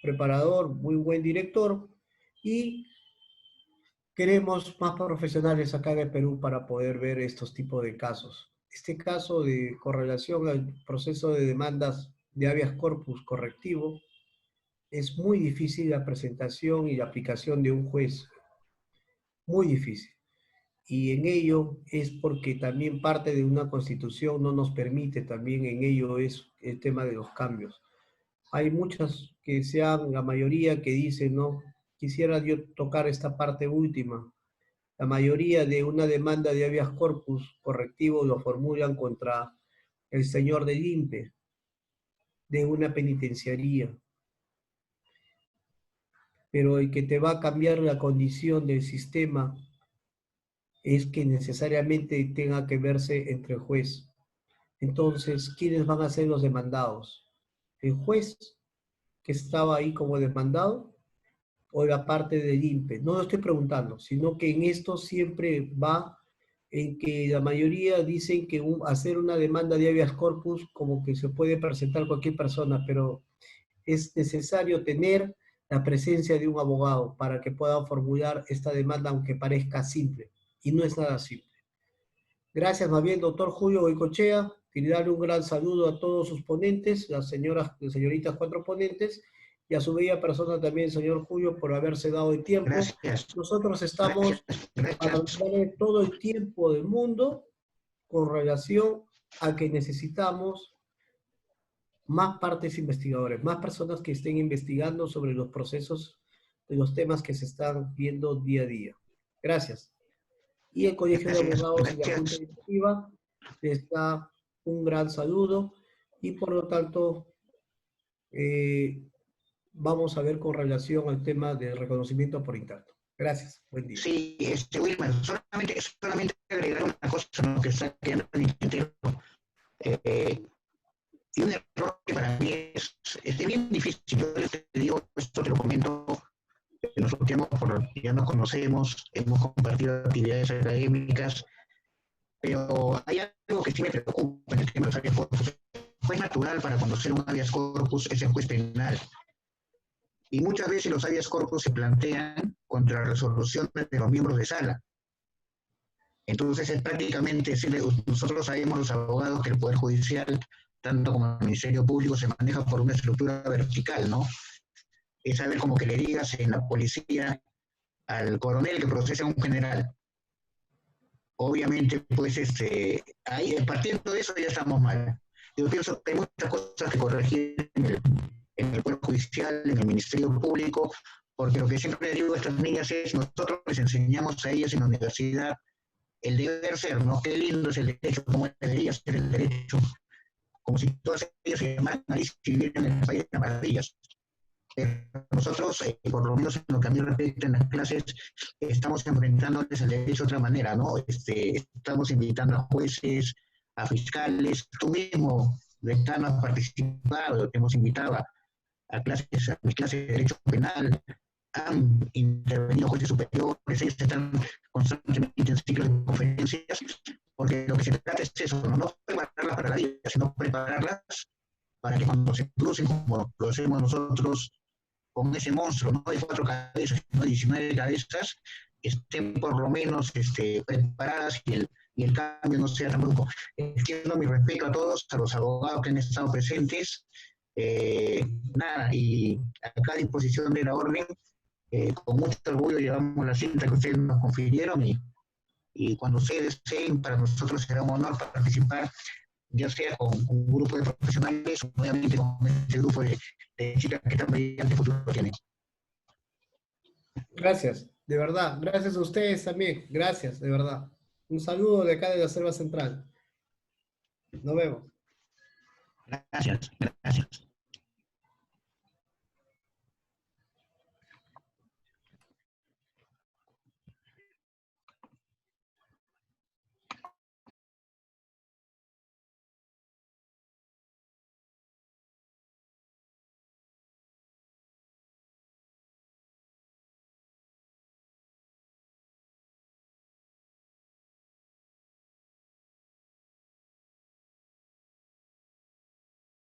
preparador, muy buen director, y queremos más profesionales acá en el Perú para poder ver estos tipos de casos. Este caso de correlación al proceso de demandas de habeas corpus correctivo es muy difícil la presentación y la aplicación de un juez, muy difícil. Y en ello es porque también parte de una constitución no nos permite, también en ello es el tema de los cambios. Hay muchas que sean, la mayoría que dicen, no, quisiera yo tocar esta parte última. La mayoría de una demanda de habeas corpus correctivo lo formulan contra el señor del INPE, de una penitenciaría. Pero el que te va a cambiar la condición del sistema es que necesariamente tenga que verse entre el juez. Entonces, ¿quiénes van a ser los demandados? ¿El juez que estaba ahí como demandado o la parte del INPE? No lo estoy preguntando, sino que en esto siempre va en que la mayoría dicen que hacer una demanda de habeas corpus como que se puede presentar cualquier persona, pero es necesario tener la presencia de un abogado para que pueda formular esta demanda, aunque parezca simple, y no es nada simple. Gracias más bien, doctor Julio Goicoechea, y darle un gran saludo a todos sus ponentes, las señoritas 4 ponentes, y a su bella persona también, señor Julio, por haberse dado el tiempo. Gracias. Nosotros estamos para darle todo el tiempo del mundo con relación a que necesitamos más partes investigadores, más personas que estén investigando sobre los procesos de los temas que se están viendo día a día. Gracias. Y el Colegio de Abogados y la Junta Directiva les da un gran saludo y por lo tanto vamos a ver con relación al tema del reconocimiento por interno. Gracias. Buen día. Sí, Wilmer, solamente agregar una cosa, ¿no?, que está quedando en el tintero. Y un error que para mí es bien difícil. Yo te digo, esto te lo comento, nosotros ya nos conocemos, hemos compartido actividades académicas, pero hay algo que sí me preocupa en el tema de los habeas corpus. El juez natural para conocer un habeas corpus es el juez penal. Y muchas veces los habeas corpus se plantean contra resoluciones de los miembros de sala. Entonces es prácticamente, nosotros sabemos los abogados que el Poder Judicial, tanto como el Ministerio Público, se maneja por una estructura vertical, ¿no? Es saber como que le digas en la policía al coronel que procesa a un general. Obviamente, pues, ahí, partiendo de eso ya estamos mal. Yo pienso que hay muchas cosas que corregir en el Poder Judicial, en el Ministerio Público, porque lo que siempre le digo a estas niñas es, nosotros les enseñamos a ellas en la universidad el deber ser, ¿no? Qué lindo es el derecho, cómo debería ser el derecho, como si todas ellas se llamaran a vivir en el país de maravillas. Nosotros, por lo menos en lo que a mí respecta en las clases, estamos enfrentándoles el derecho de otra manera, ¿no? Estamos invitando a jueces, a fiscales, tú mismo, decano, has participado, te hemos invitado a mis clases de derecho penal, han intervenido jueces superiores, ellos están constantemente en ciclos de conferencias, porque lo que se trata es eso, no prepararlas para la vida, sino prepararlas para que cuando se crucen, como lo hacemos nosotros, con ese monstruo, no de 4 cabezas, sino de 19 cabezas, estén por lo menos preparadas y el cambio no sea tan brusco. Extiendo mi respeto a todos, a los abogados que han estado presentes, y acá a disposición de la orden, con mucho orgullo llevamos la cinta que ustedes nos confirieron y cuando ustedes deseen, para nosotros será un honor participar, ya sea con un grupo de profesionales o obviamente con este grupo de chicas que están brillante futuro tienen. Gracias, de verdad. Gracias a ustedes también. Gracias, de verdad. Un saludo de acá de la Selva Central. Nos vemos. Gracias, gracias.